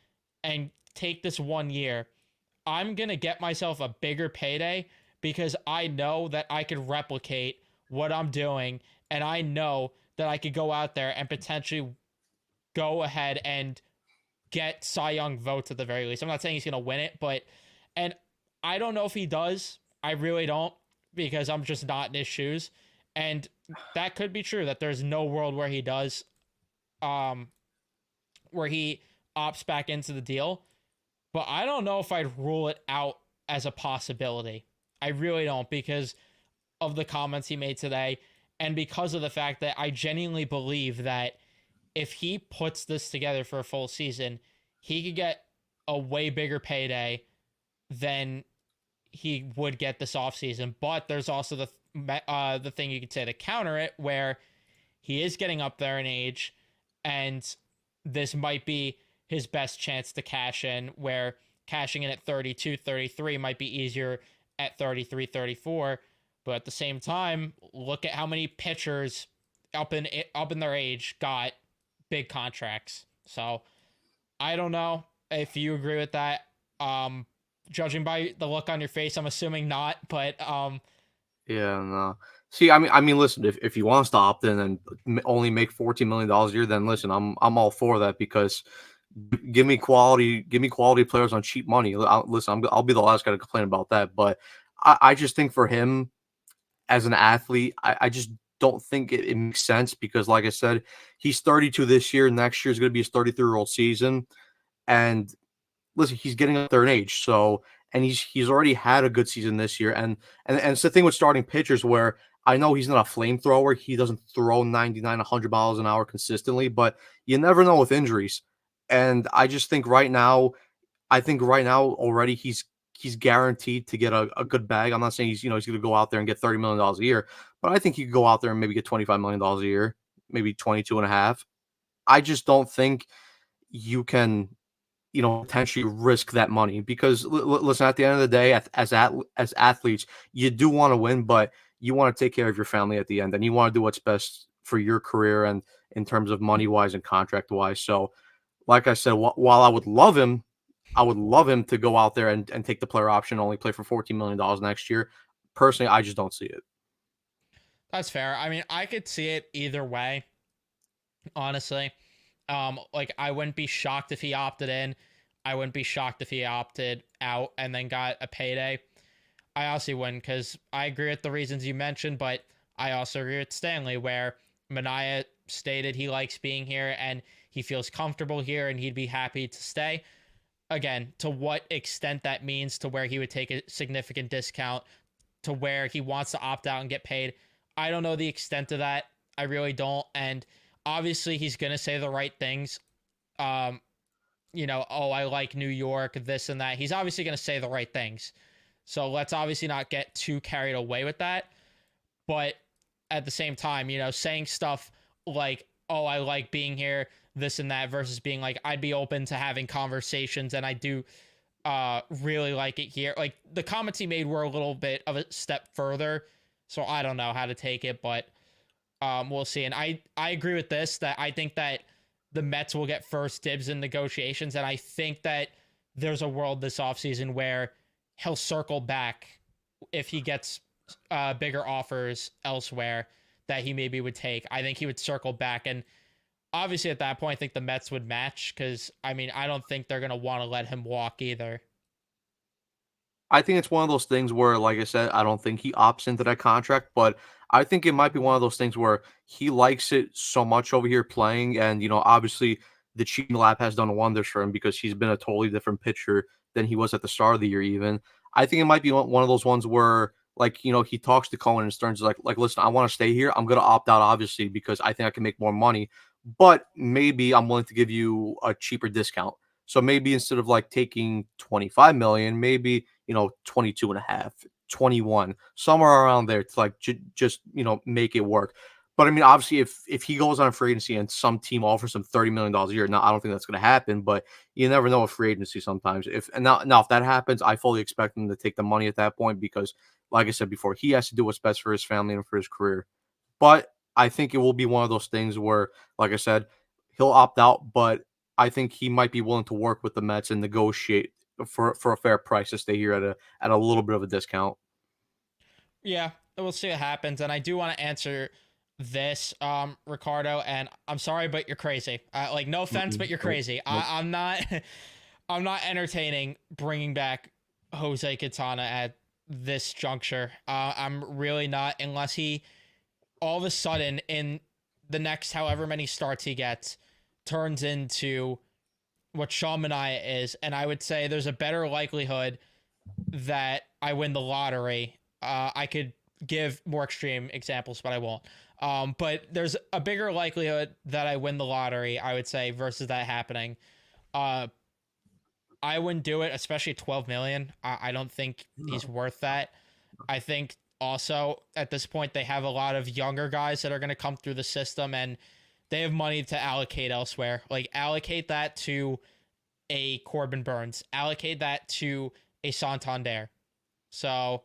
and take this 1 year, I'm going to get myself a bigger payday because I know that I could replicate what I'm doing, and I know that I could go out there and potentially go ahead and get Cy Young votes at the very least. I'm not saying he's going to win it, and I don't know if he does. I really don't, because I'm just not in his shoes. And that could be true, that there's no world where he does, where he opts back into the deal. But I don't know if I'd rule it out as a possibility. I really don't, because of the comments he made today, and because of the fact that I genuinely believe that if he puts this together for a full season, he could get a way bigger payday than he would get this offseason. But there's also the thing you could say to counter it, where he is getting up there in age, and this might be his best chance to cash in, where cashing in at 32, 33 might be easier at 33, 34. But at the same time, look at how many pitchers up in their age got big contracts. So I don't know if you agree with that. Judging by the look on your face, I'm assuming not. But Yeah, no. See, I mean, listen, if he wants to opt in and only make $14 million a year, then listen, I'm all for that, because give me quality players on cheap money. Listen, I'll be the last guy to complain about that, but I just think for him as an athlete, I just don't think it makes sense, because, like I said, he's 32 this year. Next year is going to be his 33-year-old season, and listen, he's getting up there in age. So, and he's already had a good season this year. And it's the thing with starting pitchers, where I know he's not a flamethrower. He doesn't throw 99, 100 miles an hour consistently, but you never know with injuries. And I think right now already he's guaranteed to get a good bag. I'm not saying he's going to go out there and get $30 million a year, but I think he could go out there and maybe get $25 million a year, maybe 22 and a half. I just don't think you can potentially risk that money, because listen, at the end of the day, as athletes, you do want to win, but you want to take care of your family at the end, and you want to do what's best for your career and in terms of money wise and contract wise. So, like I said, while I would love him to go out there and take the player option, only play for $14 million next year. Personally, I just don't see it. that's fair. I mean, I could see it either way, honestly. Like, I wouldn't be shocked if he opted in. I wouldn't be shocked if he opted out and then got a payday. I also wouldn't, because I agree with the reasons you mentioned, but I also agree with Stanley, where Manaea stated he likes being here and he feels comfortable here and he'd be happy to stay. Again, to what extent that means to where he would take a significant discount to where he wants to opt out and get paid, I don't know the extent of that. I really don't. And obviously he's going to say the right things. Oh, I like New York, this and that. He's obviously going to say the right things. So let's obviously not get too carried away with that. But at the same time, saying stuff like, oh, I like being here, this and that, versus being like, I'd be open to having conversations and I do really like it here. Like, the comments he made were a little bit of a step further. So I don't know how to take it, but we'll see. And I agree with this, that I think that the Mets will get first dibs in negotiations. And I think that there's a world this offseason where he'll circle back if he gets bigger offers elsewhere that he maybe would take. I think he would circle back. And obviously at that point, I think the Mets would match, because, I mean, I don't think they're going to want to let him walk either. I think it's one of those things where, like I said, I don't think he opts into that contract, but I think it might be one of those things where he likes it so much over here playing, and obviously the cheating lab has done wonders for him because he's been a totally different pitcher than he was at the start of the year. Even I think it might be one of those ones where, like, he talks to Cohen and Stearns like, listen, I want to stay here. I'm gonna opt out obviously because I think I can make more money, but maybe I'm willing to give you a cheaper discount. So maybe instead of like taking 25 million, maybe 22 and a half, 21, somewhere around there to like just make it work. But I mean, obviously, if he goes on free agency and some team offers him $30 million a year, now I don't think that's going to happen. But you never know with free agency sometimes. Now if that happens, I fully expect him to take the money at that point because, like I said before, he has to do what's best for his family and for his career. But I think it will be one of those things where, like I said, he'll opt out, but I think he might be willing to work with the Mets and negotiate for a fair price to stay here at a little bit of a discount. Yeah, we'll see what happens. And I do want to answer this, Ricardo. And I'm sorry, but you're crazy. Like, no offense, but you're Nope, crazy. nope. I'm not. I'm not entertaining bringing back Jose Quintana at this juncture. I'm really not, unless he all of a sudden in the next however many starts he gets turns into what Sean Manaea is. And I would say there's a better likelihood that I win the lottery. I could give more extreme examples, but I won't. But there's a bigger likelihood that I win the lottery, I would say, versus that happening. I wouldn't do it, especially 12 million. I don't think he's worth that. I think also at this point they have a lot of younger guys that are going to come through the system and they have money to allocate elsewhere. Like, allocate that to a Corbin Burns, allocate that to a Santander. So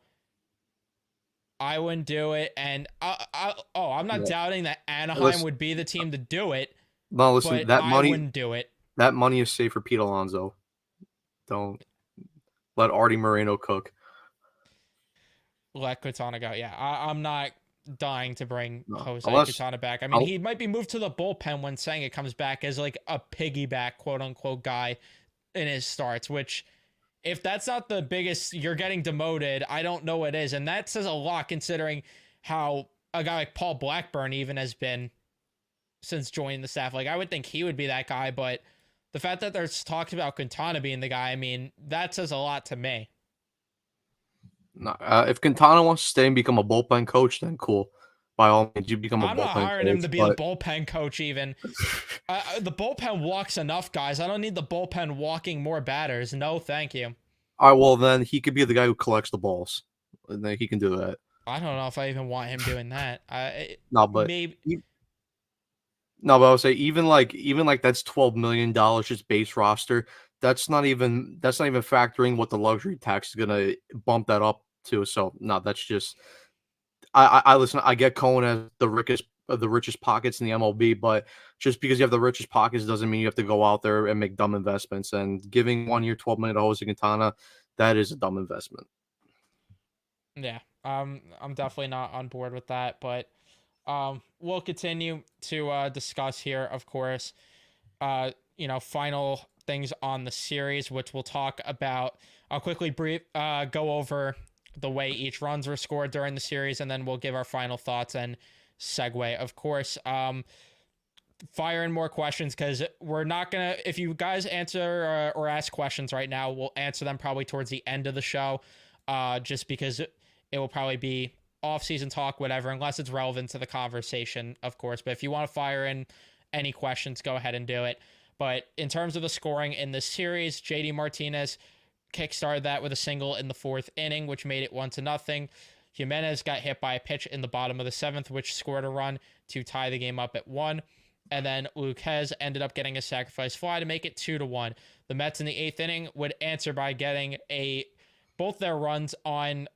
I wouldn't do it. And I'm not Yeah. doubting that Anaheim Listen, would be the team to do it, no, listen, but I wouldn't do it. that money is safe for Pete Alonso. Don't let Artie Moreno cook. Let Quintana go. Yeah, I'm not dying to bring No, Jose unless Quintana back. I mean, I'll, he might be moved to the bullpen when saying it comes back as like a piggyback, quote unquote, guy in his starts, which if that's not the biggest, you're getting demoted, I don't know what is. And that says a lot considering how a guy like Paul Blackburn even has been since joining the staff. Like, I would think he would be that guy, but the fact that there's talks about Quintana being the guy, I mean, that says a lot to me. no, if Quintana wants to stay and become a bullpen coach, then cool. By all means, you become a I'm not bullpen hiring him coach. to be the But bullpen coach even. The bullpen walks enough guys. I don't need the bullpen walking more batters. No, thank you. all right, well then he could be the guy who collects the balls. And then he can do that. I don't know if I even want him doing that. No, but Maybe. no, but I would say even like that's $12 million just base roster. That's not even factoring what the luxury tax is gonna bump that up to. So no, that's just I listen. I get Cohen as the richest pockets in the MLB, but just because you have the richest pockets doesn't mean you have to go out there and make dumb investments. And giving 1 year $12 million to Jose Quintana, that is a dumb investment. Yeah. I'm definitely not on board with that, but we'll continue to discuss here, of course. Final things on the series, which we'll talk about. I'll quickly go over the way each runs were scored during the series, and then we'll give our final thoughts and segue. Of course, fire in more questions because we're not gonna. If you guys answer or ask questions right now, we'll answer them probably towards the end of the show, just because it will probably be off-season talk, whatever, unless it's relevant to the conversation, of course. But if you want to fire in any questions, go ahead and do it. But in terms of the scoring in this series, JD Martinez kickstarted that with a single in the fourth inning, which made it 1-0. Jimenez got hit by a pitch in the bottom of the seventh, which scored a run to tie the game up at 1. And then Luquez ended up getting a sacrifice fly to make it 2-1. The Mets in the eighth inning would answer by getting both their runs on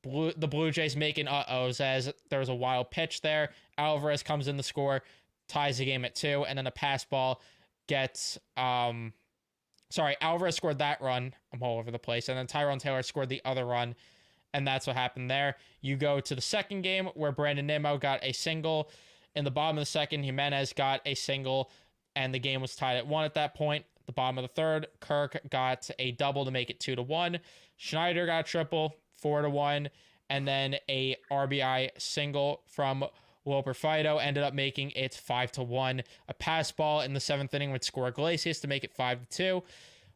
the Blue Jays making uh-ohs as there was a wild pitch there. Alvarez comes in the score, ties the game at 2, and then a pass ball gets Alvarez scored that run. I'm all over the place. And then Tyrone Taylor scored the other run, and that's what happened there. You go to the second game where Brandon Nimmo got a single. In the bottom of the second, Jimenez got a single, and the game was tied at 1 at that point. The bottom of the third, Kirk got a double to make it 2-1. Schneider got a triple, 4-1. and then a RBI single from Wilper Fido ended up making it 5-1. A pass ball in the 7th inning would score Iglesias to make it 5-2.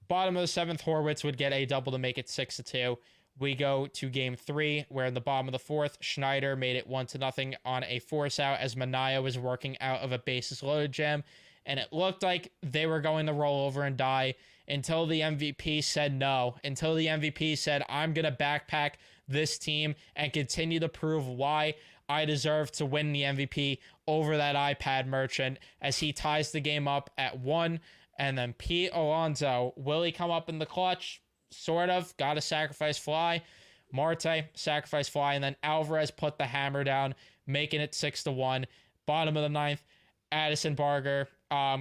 Bottom of the 7th, Horwitz would get a double to make it 6-2. We go to game 3, where in the bottom of the 4th, Schneider made it 1-0 on a force out as Manaea was working out of a bases loaded jam, and it looked like they were going to roll over and die until the MVP said no. Until the MVP said, I'm going to backpack this team and continue to prove why I deserve to win the MVP over that iPad merchant, as he ties the game up at 1. And then Pete Alonso, will he come up in the clutch? Sort of. Got a sacrifice fly. Marte, sacrifice fly. And then Alvarez put the hammer down, making it 6-1. Bottom of the 9th, Addison Barger.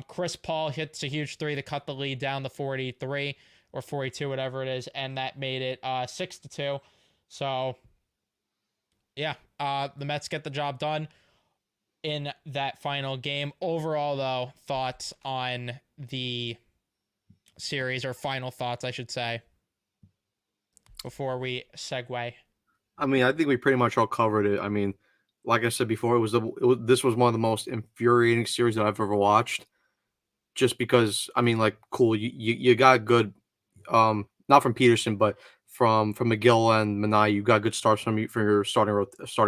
Chris Paul hits a huge 3 to cut the lead down to 43 or 42, whatever it is. And that made it 6-2. So, yeah, the Mets get the job done in that final game. Overall, though, thoughts on the series, or final thoughts, I should say, before we segue. I mean, I think we pretty much all covered it. I mean, like I said before, this was one of the most infuriating series that I've ever watched. Just because, I mean, like, cool, you got good, not from Peterson, but from McGill and Manaea, you got good starts from your starting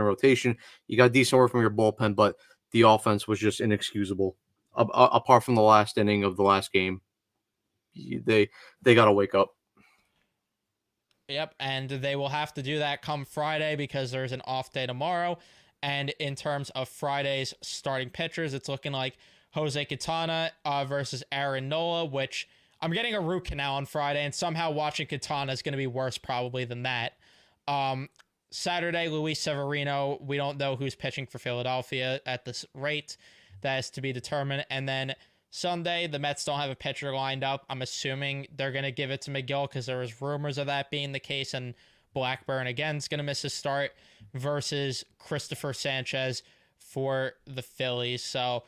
rotation. You got decent work from your bullpen, but the offense was just inexcusable. Apart from the last inning of the last game, they got to wake up. Yep, and they will have to do that come Friday because there's an off day tomorrow. And in terms of Friday's starting pitchers, it's looking like Jose Quintana versus Aaron Nola, which I'm getting a root canal on Friday, and somehow watching Quintana is going to be worse probably than that. Saturday, Luis Severino. We don't know who's pitching for Philadelphia at this rate. That is to be determined. And then Sunday, the Mets don't have a pitcher lined up. I'm assuming they're going to give it to McGill because there was rumors of that being the case, and Blackburn again is going to miss his start versus Christopher Sanchez for the Phillies. So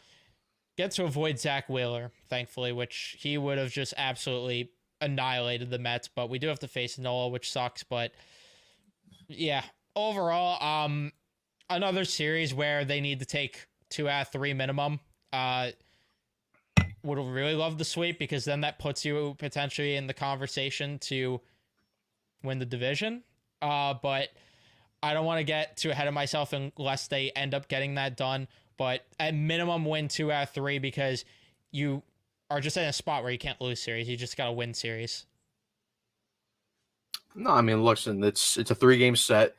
get to avoid Zach Wheeler, thankfully, which he would have just absolutely annihilated the Mets. But we do have to face Nola, which sucks. But yeah, overall, another series where they need to take 2 out of 3 minimum. Would really love the sweep, because then that puts you potentially in the conversation to win the division. But I don't want to get too ahead of myself unless they end up getting that done. But at minimum, win 2 out of 3, because you are just in a spot where you can't lose series. You just got to win series. No, I mean, listen, it's a 3-game set.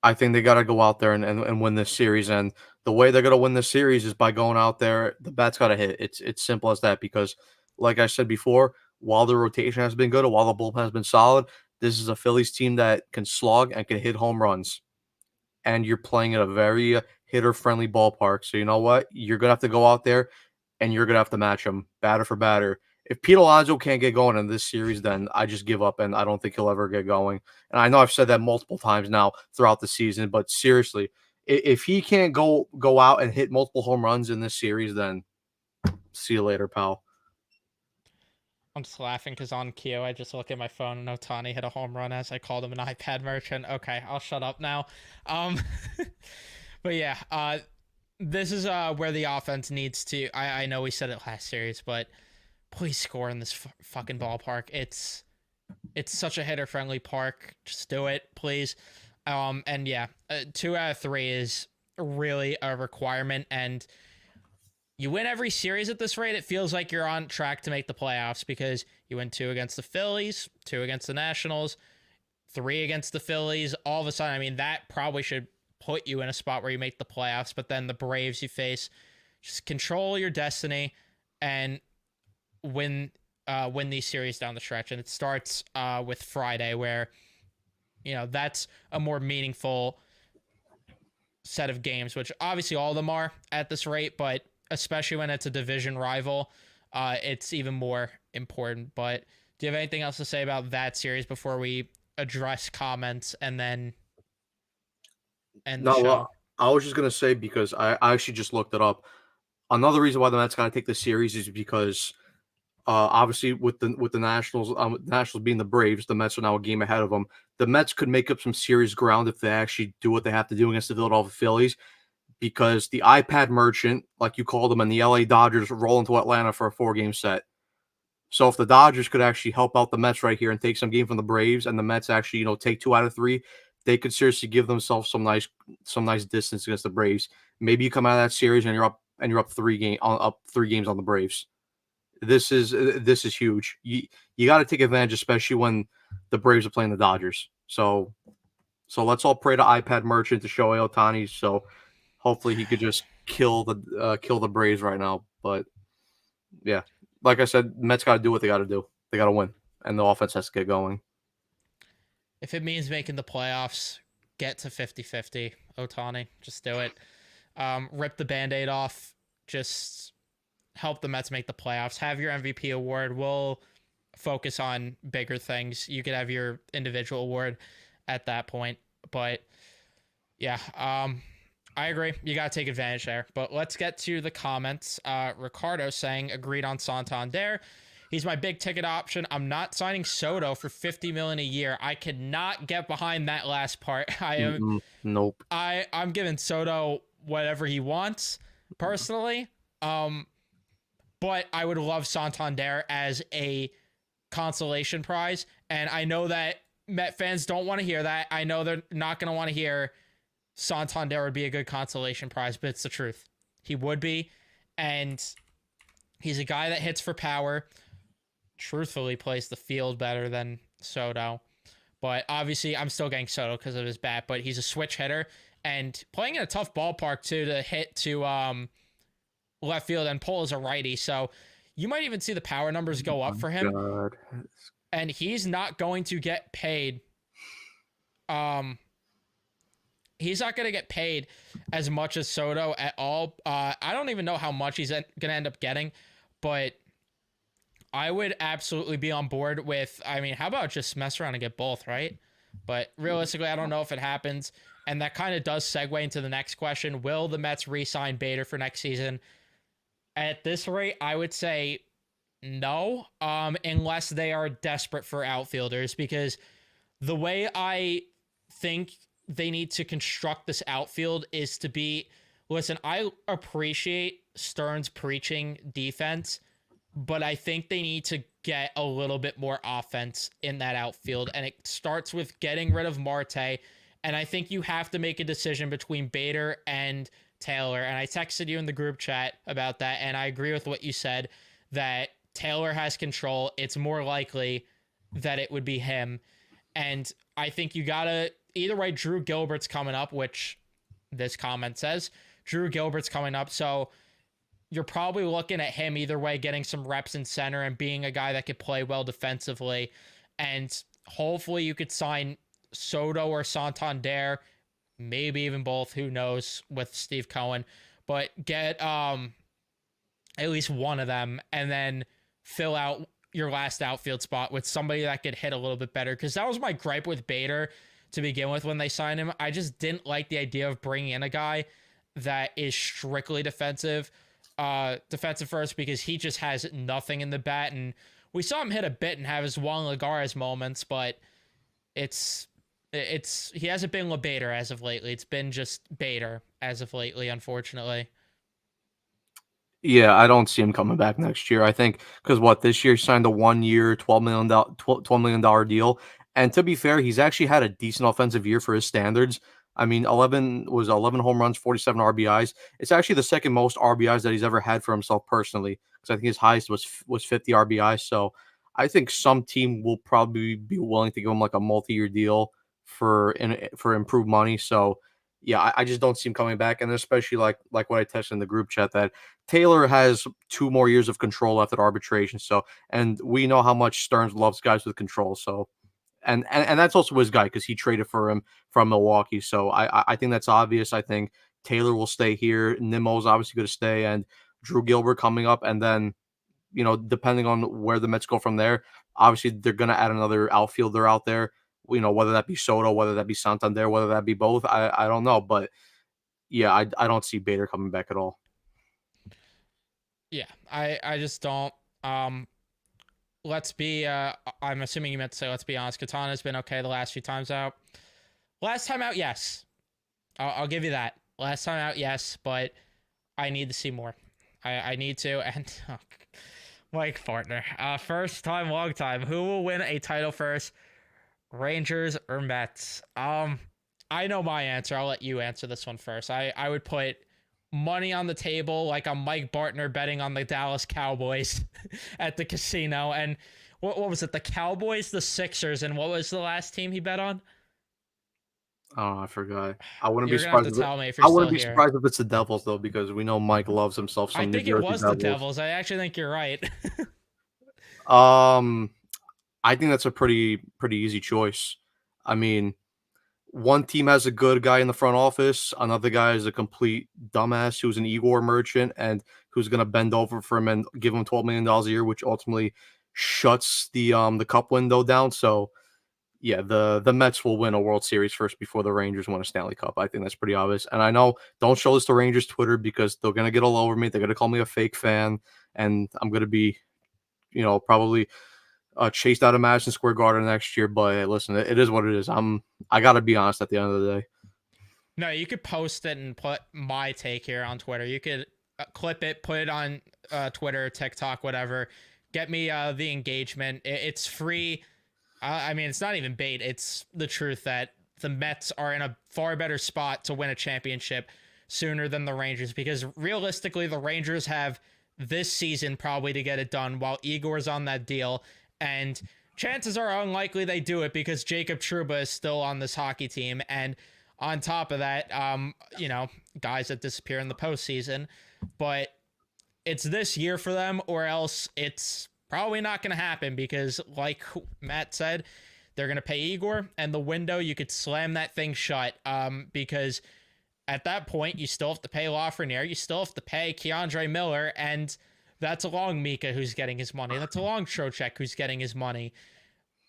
I think they got to go out there and win this series. And the way they're going to win this series is by going out there. The bat's got to hit. It's simple as that, because, like I said before, while the rotation has been good, or while the bullpen has been solid, this is a Phillies team that can slog and can hit home runs. And you're playing at a very hitter-friendly ballpark. So you know what? You're going to have to go out there, and you're going to have to match them batter for batter. If Pete Alonso can't get going in this series, then I just give up, and I don't think he'll ever get going. And I know I've said that multiple times now throughout the season, but seriously, if he can't go out and hit multiple home runs in this series, then see you later, pal. I'm just laughing because on cue, I just look at my phone and Ohtani hit a home run as I called him an iPad merchant. Okay, I'll shut up now. But yeah, this is where the offense needs to. I know we said it last series, but please score in this fucking ballpark. It's such a hitter-friendly park. Just do it, please. And yeah, 2 out of 3 is really a requirement, and you win every series at this rate, it feels like you're on track to make the playoffs, because you win 2 against the Phillies, 2 against the Nationals, 3 against the Phillies. All of a sudden, I mean, that probably should put you in a spot where you make the playoffs, but then the Braves you face, just control your destiny and win these series down the stretch. And it starts with Friday, where, you know, that's a more meaningful set of games, which obviously all of them are at this rate, but especially when it's a division rival, it's even more important. But do you have anything else to say about that series before we address comments and then end the show? No, I was just going to say, because I actually just looked it up. Another reason why the Mets got to take the series is because Obviously, with the Nationals being the Braves, the Mets are now a game ahead of them. The Mets could make up some serious ground if they actually do what they have to do against the Philadelphia Phillies, because the iPad merchant, like you called them, and the LA Dodgers roll into Atlanta for a 4-game set. So if the Dodgers could actually help out the Mets right here and take some game from the Braves, and the Mets actually, take 2 out of 3, they could seriously give themselves some nice distance against the Braves. Maybe you come out of that series and you're up 3 games on the Braves. This is huge. You got to take advantage, especially when the Braves are playing the Dodgers. So let's all pray to iPad Merchant to Shohei Ohtani. So hopefully he could just kill the Braves right now. But yeah, like I said, Mets got to do what they got to do. They got to win, and the offense has to get going. If it means making the playoffs, get to 50-50, Ohtani. Just do it. Rip the Band-Aid off. Just help the Mets make the playoffs. Have your MVP award. We'll focus on bigger things. You could have your individual award at that point. But yeah, I agree. You got to take advantage there. But let's get to the comments. Ricardo saying, agreed on Santander. He's my big ticket option. I'm not signing Soto for $50 million a year. I cannot get behind that last part. Nope. I'm giving Soto whatever he wants personally. But I would love Santander as a consolation prize. And I know that Met fans don't want to hear that. I know they're not going to want to hear Santander would be a good consolation prize, but it's the truth. He would be. And he's a guy that hits for power. Truthfully plays the field better than Soto. But obviously, I'm still getting Soto because of his bat. But he's a switch hitter. And playing in a tough ballpark, too, to hit to left field and pull as a righty. So you might even see the power numbers go up for him. God. And he's not going to get paid. He's not going to get paid as much as Soto at all. I don't even know how much he's going to end up getting, but I would absolutely be on board with, how about just mess around and get both, right? But realistically, I don't know if it happens. And that kind of does segue into the next question. Will the Mets re-sign Bader for next season? At this rate, I would say no, unless they are desperate for outfielders, because the way I think they need to construct this outfield is to be, listen, I appreciate Stearns preaching defense, but I think they need to get a little bit more offense in that outfield. And it starts with getting rid of Marte. And I think you have to make a decision between Bader and Taylor. And I texted you in the group chat about that. And I agree with what you said, that Taylor has control. It's more likely that it would be him. And I think you got to, either way, Drew Gilbert's coming up, which this comment says. Drew Gilbert's coming up. So you're probably looking at him either way, getting some reps in center and being a guy that could play well defensively. And hopefully you could sign Soto or Santander, maybe even both, who knows, with Steve Cohen, but get at least one of them and then fill out your last outfield spot with somebody that could hit a little bit better. Because that was my gripe with Bader to begin with when they signed him. I just didn't like the idea of bringing in a guy that is strictly defensive first, because he just has nothing in the bat. And we saw him hit a bit and have his Juan Lagares moments, but he hasn't been LeBader as of lately. It's been just Bader as of lately, unfortunately. Yeah, I don't see him coming back next year. I think because this year he signed a 1-year, $12 million deal. And to be fair, he's actually had a decent offensive year for his standards. 11 home runs, 47 RBIs. It's actually the second most RBIs that he's ever had for himself personally, because I think his highest was 50 RBIs. So I think some team will probably be willing to give him like a multi-year deal for improved money. So yeah, I just don't see him coming back, and especially like what I texted in the group chat, that Taylor has 2 more years of control after arbitration. So, and we know how much Stearns loves guys with control. So, and that's also his guy, because he traded for him from Milwaukee. So I think that's obvious. I think Taylor will stay here. Nimmo's obviously going to stay, and Drew Gilbert coming up, and then depending on where the Mets go from there, obviously they're going to add another outfielder out there. Whether that be Soto, whether that be Santander, whether that be both, I don't know. But yeah, I don't see Bader coming back at all. Yeah, I just don't. let's be. I'm assuming you meant to say let's be honest. Katana's been okay the last few times out. Last time out, yes. I'll give you that. Last time out, yes, but I need to see more. I need to, and Mike partner. First time, long time. Who will win a title first? Rangers or Mets? I know my answer. I'll let you answer this one first. I would put money on the table like a Mike Bartner betting on the Dallas Cowboys at the casino. And what was it? The Cowboys, the Sixers, and what was the last team he bet on? Oh, I forgot. I wouldn't You're be gonna have surprised. to tell me if you're I still wouldn't be here. surprised if it's the Devils though, because we know Mike loves himself I some New think it Jersey was the Devils. Devils. I actually think you're right. Um, I think that's a pretty easy choice. I mean, one team has a good guy in the front office, another guy is a complete dumbass who's an Igor merchant and who's going to bend over for him and give him $12 million a year, which ultimately shuts the cup window down. So yeah, the Mets will win a World Series first before the Rangers win a Stanley Cup. I think that's pretty obvious. And I know, don't show this to Rangers Twitter because they're gonna get all over me. They're gonna call me a fake fan, and I'm gonna be, probably chased out of Madison Square Garden next year. But hey, listen, it is what it is. I gotta be honest at the end of the day. No, you could post it and put my take here on Twitter. You could clip it, put it on Twitter, TikTok, whatever. Get me the engagement. It's free. I mean, it's not even bait. It's the truth that the Mets are in a far better spot to win a championship sooner than the Rangers, because realistically, the Rangers have this season probably to get it done while Igor's on that deal. And chances are unlikely they do it because Jacob Trouba is still on this hockey team. And on top of that, guys that disappear in the postseason. But it's this year for them, or else it's probably not going to happen because, like Matt said, they're going to pay Igor, and the window, you could slam that thing shut because at that point, you still have to pay Lafreniere, you still have to pay Keandre Miller, and that's along Mika who's getting his money. That's along Trocheck who's getting his money.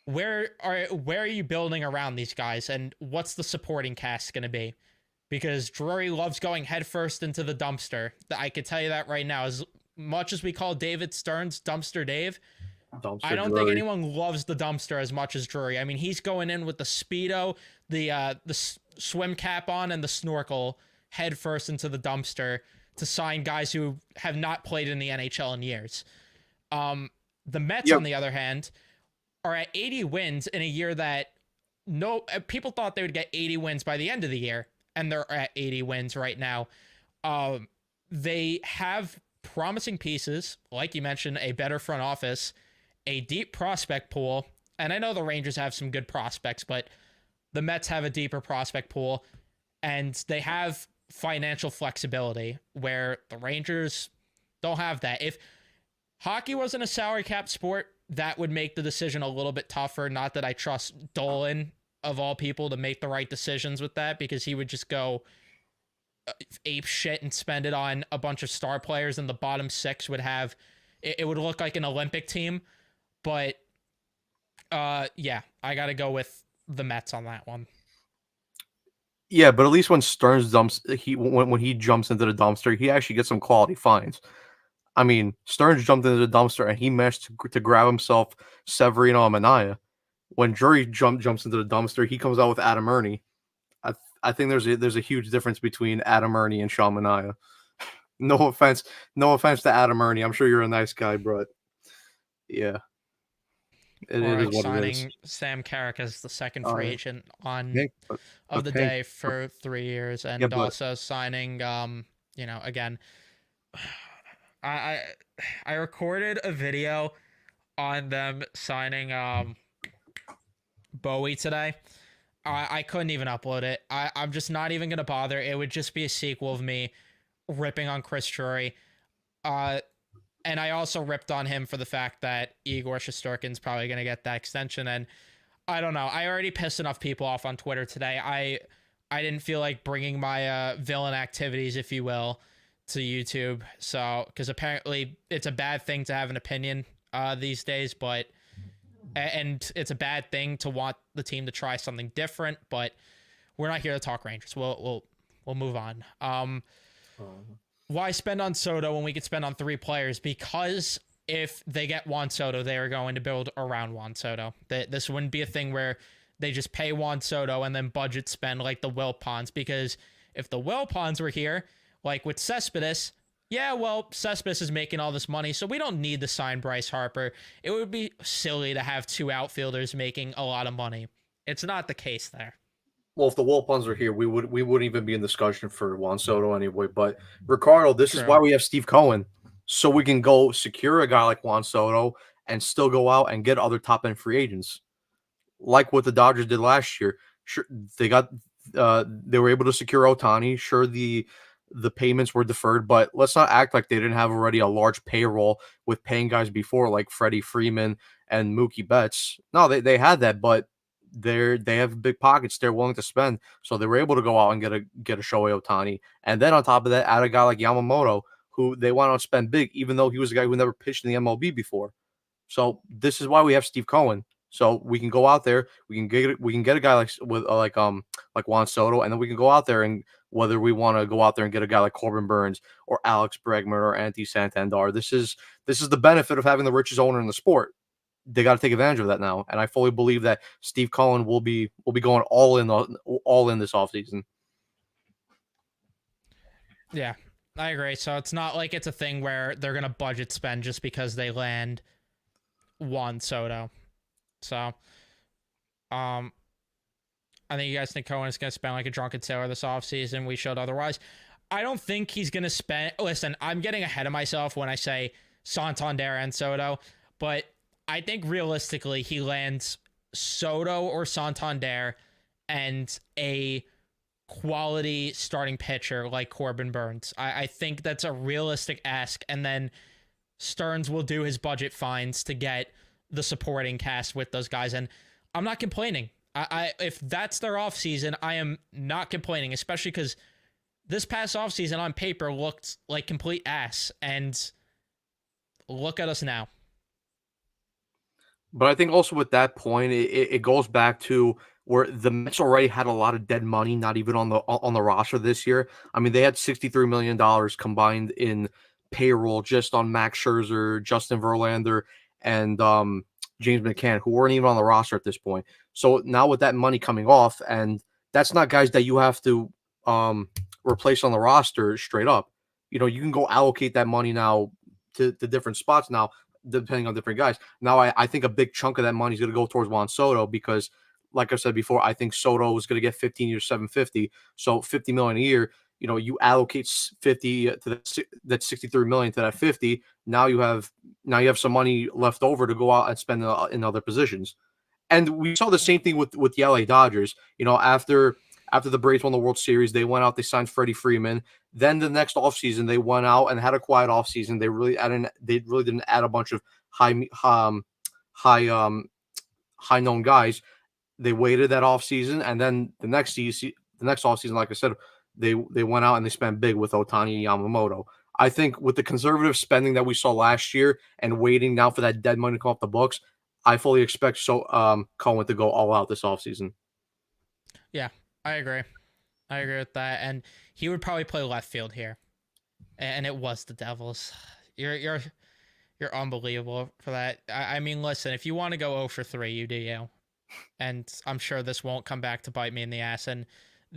Where are you building around these guys, and what's the supporting cast going to be? Because Drury loves going headfirst into the dumpster. I can tell you that right now. As much as we call David Stearns Dumpster Dave, I don't think anyone loves the dumpster as much as Drury. I mean, he's going in with the Speedo, the swim cap on, and the snorkel headfirst into the dumpster to sign guys who have not played in the NHL in years. The Mets, on the other hand, are at 80 wins in a year that people thought they would get 80 wins by the end of the year, and they're at 80 wins right now. They have promising pieces, like you mentioned, a better front office, a deep prospect pool, and I know the Rangers have some good prospects, but the Mets have a deeper prospect pool, and they have financial flexibility where the Rangers don't have that. If hockey wasn't a salary cap sport, that would make the decision a little bit tougher. Not that I trust Dolan, of all people, to make the right decisions with that, because he would just go ape shit and spend it on a bunch of star players, and the bottom six would have it would look like an Olympic team. But yeah, I gotta go with the Mets on that one. Yeah, but at least when Stearns when he jumps into the dumpster, he actually gets some quality finds. I mean, Stearns jumped into the dumpster and he managed to grab himself Severino and Manaea. When Drury jumps into the dumpster, he comes out with Adam Ernie. I think there's a huge difference between Adam Ernie and Sean Manaea. No offense to Adam Ernie. I'm sure you're a nice guy, but yeah, it is what it is. Signing Sam Carrick as the second free agent of the day for 3 years, and also signing, again, I recorded a video on them signing Bowie today. I couldn't even upload it. I'm just not even going to bother. It would just be a sequel of me ripping on Chris Drury. And I also ripped on him for the fact that Igor Shesterkin's probably going to get that extension. And I don't know. I already pissed enough people off on Twitter today. I didn't feel like bringing my villain activities, if you will, to YouTube. So, because apparently it's a bad thing to have an opinion these days, and it's a bad thing to want the team to try something different, but we're not here to talk Rangers. We'll move on. Why spend on Soto when we could spend on 3 players? Because if they get Juan Soto, they are going to build around Juan Soto. This wouldn't be a thing where they just pay Juan Soto and then budget spend like the Wilpons, because if the Wilpons were here, like with Cespedes, yeah, well, Cespedes is making all this money, so we don't need to sign Bryce Harper. It would be silly to have two outfielders making a lot of money. It's not the case there. Well, if the Wilpons were here, we wouldn't even be in discussion for Juan Soto anyway. But Ricardo, this is why True. we have Steve Cohen, so we can go secure a guy like Juan Soto and still go out and get other top end free agents, like what the Dodgers did last year. Sure, they were able to secure Otani. Sure, the payments were deferred, but let's not act like they didn't have already a large payroll with paying guys before, like Freddie Freeman and Mookie Betts. No, they had that, but they have big pockets they're willing to spend, so they were able to go out and get a Shohei Otani, and then on top of that, add a guy like Yamamoto, who they went out and spend big, even though he was a guy who never pitched in the MLB before. So this is why we have Steve Cohen. So we can go out there, we can get a guy like Juan Soto, and then we can go out there, and whether we want to go out there and get a guy like Corbin Burns or Alex Bregman or Anthony Santander. This is the benefit of having the richest owner in the sport. They got to take advantage of that now, and I fully believe that Steve Cohen will be going all in this offseason. Yeah, I agree. So it's not like it's a thing where they're gonna budget spend just because they land Juan Soto. So, I think you guys think Cohen is gonna spend like a drunken sailor this offseason. We showed otherwise. I don't think he's gonna spend. Listen, I'm getting ahead of myself when I say Santander and Soto, but I think realistically he lands Soto or Santander and a quality starting pitcher like Corbin Burns. I think that's a realistic ask, and then Stearns will do his budget finds to get the supporting cast with those guys, and I'm not complaining. I if that's their offseason, I am not complaining, especially because this past offseason on paper looked like complete ass, and look at us now. But I think also with that point, it goes back to where the Mets already had a lot of dead money, not even on the roster this year. I mean, they had $63 million combined in payroll just on Max Scherzer, Justin Verlander, and James McCann, who weren't even on the roster at this point. So now with that money coming off, and that's not guys that you have to replace on the roster straight up. You know, you can go allocate that money now to different spots now, depending on different guys. Now, I think a big chunk of that money is going to go towards Juan Soto because, like I said before, I think Soto is going to get 15 years, 750, so $50 million a year. You know, you allocate 50 to that 63 million to that 50. Now you have some money left over to go out and spend in other positions. And we saw the same thing with the LA Dodgers. You know, after the Braves won the World Series, they went out, they signed Freddie Freeman. Then the next offseason, they went out and had a quiet offseason. They really didn't add a bunch of high known guys. They waited that offseason, and then the next offseason, like I said, they went out and they spent big with Otani and Yamamoto. I think with the conservative spending that we saw last year and waiting now for that dead money to come off the books, I fully expect Cohen to go all out this offseason. Yeah, I agree. I agree with that, and he would probably play left field here, and it was the Devils. You're unbelievable for that. I mean, listen, if you want to go 0 for 3, you do you, and I'm sure this won't come back to bite me in the ass, and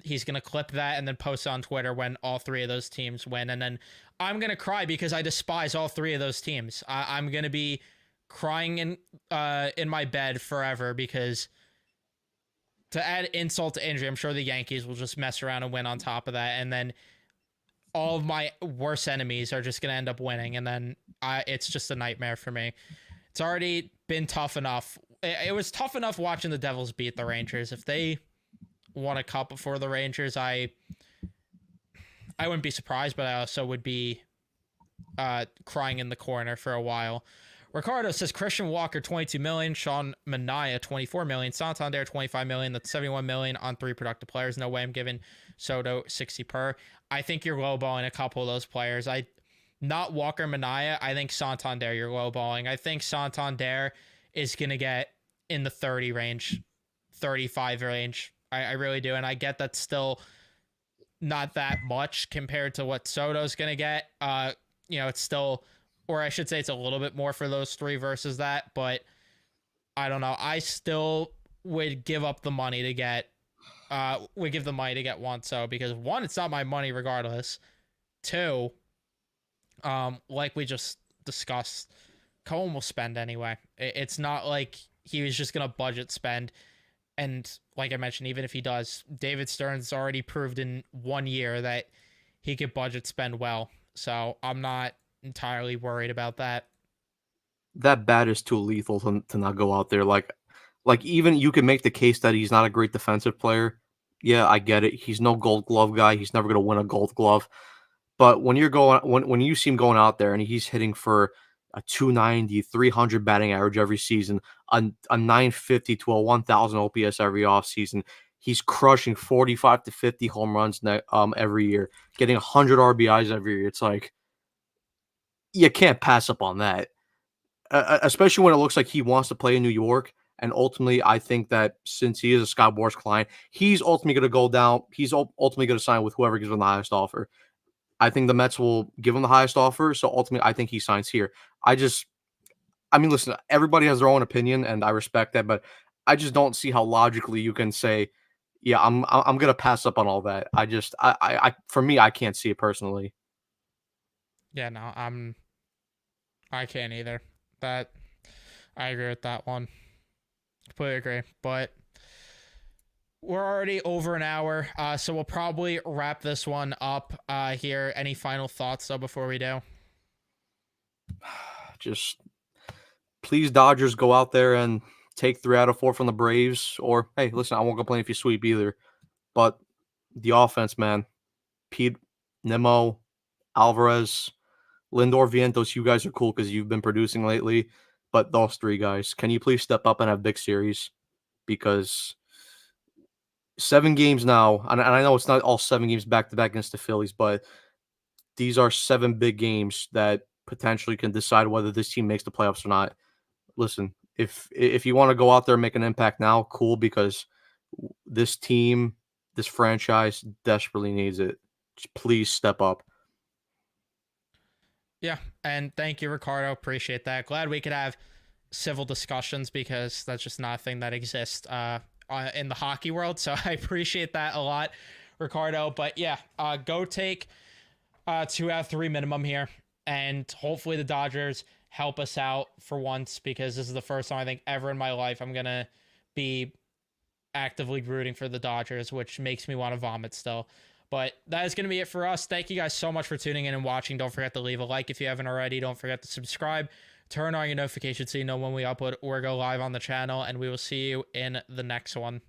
he's gonna clip that and then post on Twitter when all 3 of those teams win, and then I'm gonna cry because I despise all 3 of those teams. I'm gonna be crying in my bed forever because, to add insult to injury, I'm sure the Yankees will just mess around and win on top of that, and then all of my worst enemies are just going to end up winning, and then it's just a nightmare for me. It's already been tough enough. It was tough enough watching the Devils beat the Rangers. If they won a cup before the Rangers, I wouldn't be surprised, but I also would be crying in the corner for a while. Ricardo says Christian Walker $22 million, Sean Manaea $24 million, Santander $25 million. That's $71 million on 3 productive players. No way I'm giving Soto $60 per. I think you're lowballing a couple of those players. Not Walker, Manaea. I think Santander you're lowballing. I think Santander is gonna get in the 30 range, 35 range. I really do, and I get that's still not that much compared to what Soto's gonna get. It's still or I should say it's a little bit more for those three versus that, but I don't know. I still would give up the money to get would give the money to get one, so because one, it's not my money regardless. Two, like we just discussed, Cohen will spend anyway. It's not like he was just gonna budget spend. And like I mentioned, even if he does, David Stern's already proved in 1 year that he could budget spend well. So I'm not entirely worried about that. That bat is too lethal to not go out there. Like even you can make the case that he's not a great defensive player. Yeah, I get it. He's no Gold Glove guy. He's never gonna win a Gold Glove. But when you see him going out there and he's hitting for a 290, 300 batting average every season, a 950 to a 1000 OPS every offseason, he's crushing 45 to 50 home runs every year, getting 100 RBIs every year. It's like you can't pass up on that, especially when it looks like he wants to play in New York. And ultimately, I think that since he is a Scott Boras client, he's ultimately going to go down. He's ultimately going to sign with whoever gives him the highest offer. I think the Mets will give him the highest offer. So ultimately, I think he signs here. I mean, listen, everybody has their own opinion, and I respect that, but I just don't see how logically you can say, yeah, I'm gonna pass up on all that. For me, I can't see it personally. Yeah, no, I can't either. That I agree with that one. Completely agree. But we're already over an hour, so we'll probably wrap this one up here. Any final thoughts though before we do? Just please, Dodgers, go out there and take 3 out of 4 from the Braves. Or hey, listen, I won't complain if you sweep either. But the offense, man, Pete, Nimmo, Alvarez, Lindor, Vientos, you guys are cool because you've been producing lately. But those three guys, can you please step up and have big series? Because 7 games now, and I know it's not all 7 games back to back against the Phillies, but these are 7 big games that potentially can decide whether this team makes the playoffs or not. Listen, if you want to go out there and make an impact now, cool, because this team, this franchise desperately needs it. Just please step up. Yeah, and thank you, Ricardo. Appreciate that. Glad we could have civil discussions because that's just not a thing that exists in the hockey world. So I appreciate that a lot, Ricardo. But yeah, go take 2 out of 3 minimum here, and hopefully the Dodgers help us out for once, because this is the first time I think ever in my life I'm gonna be actively rooting for the Dodgers, which makes me want to vomit still. But that is going to be it for us. Thank you guys so much for tuning in and watching. Don't forget to leave a like if you haven't already. Don't forget to subscribe. Turn on your notifications so you know when we upload or go live on the channel. And we will see you in the next one.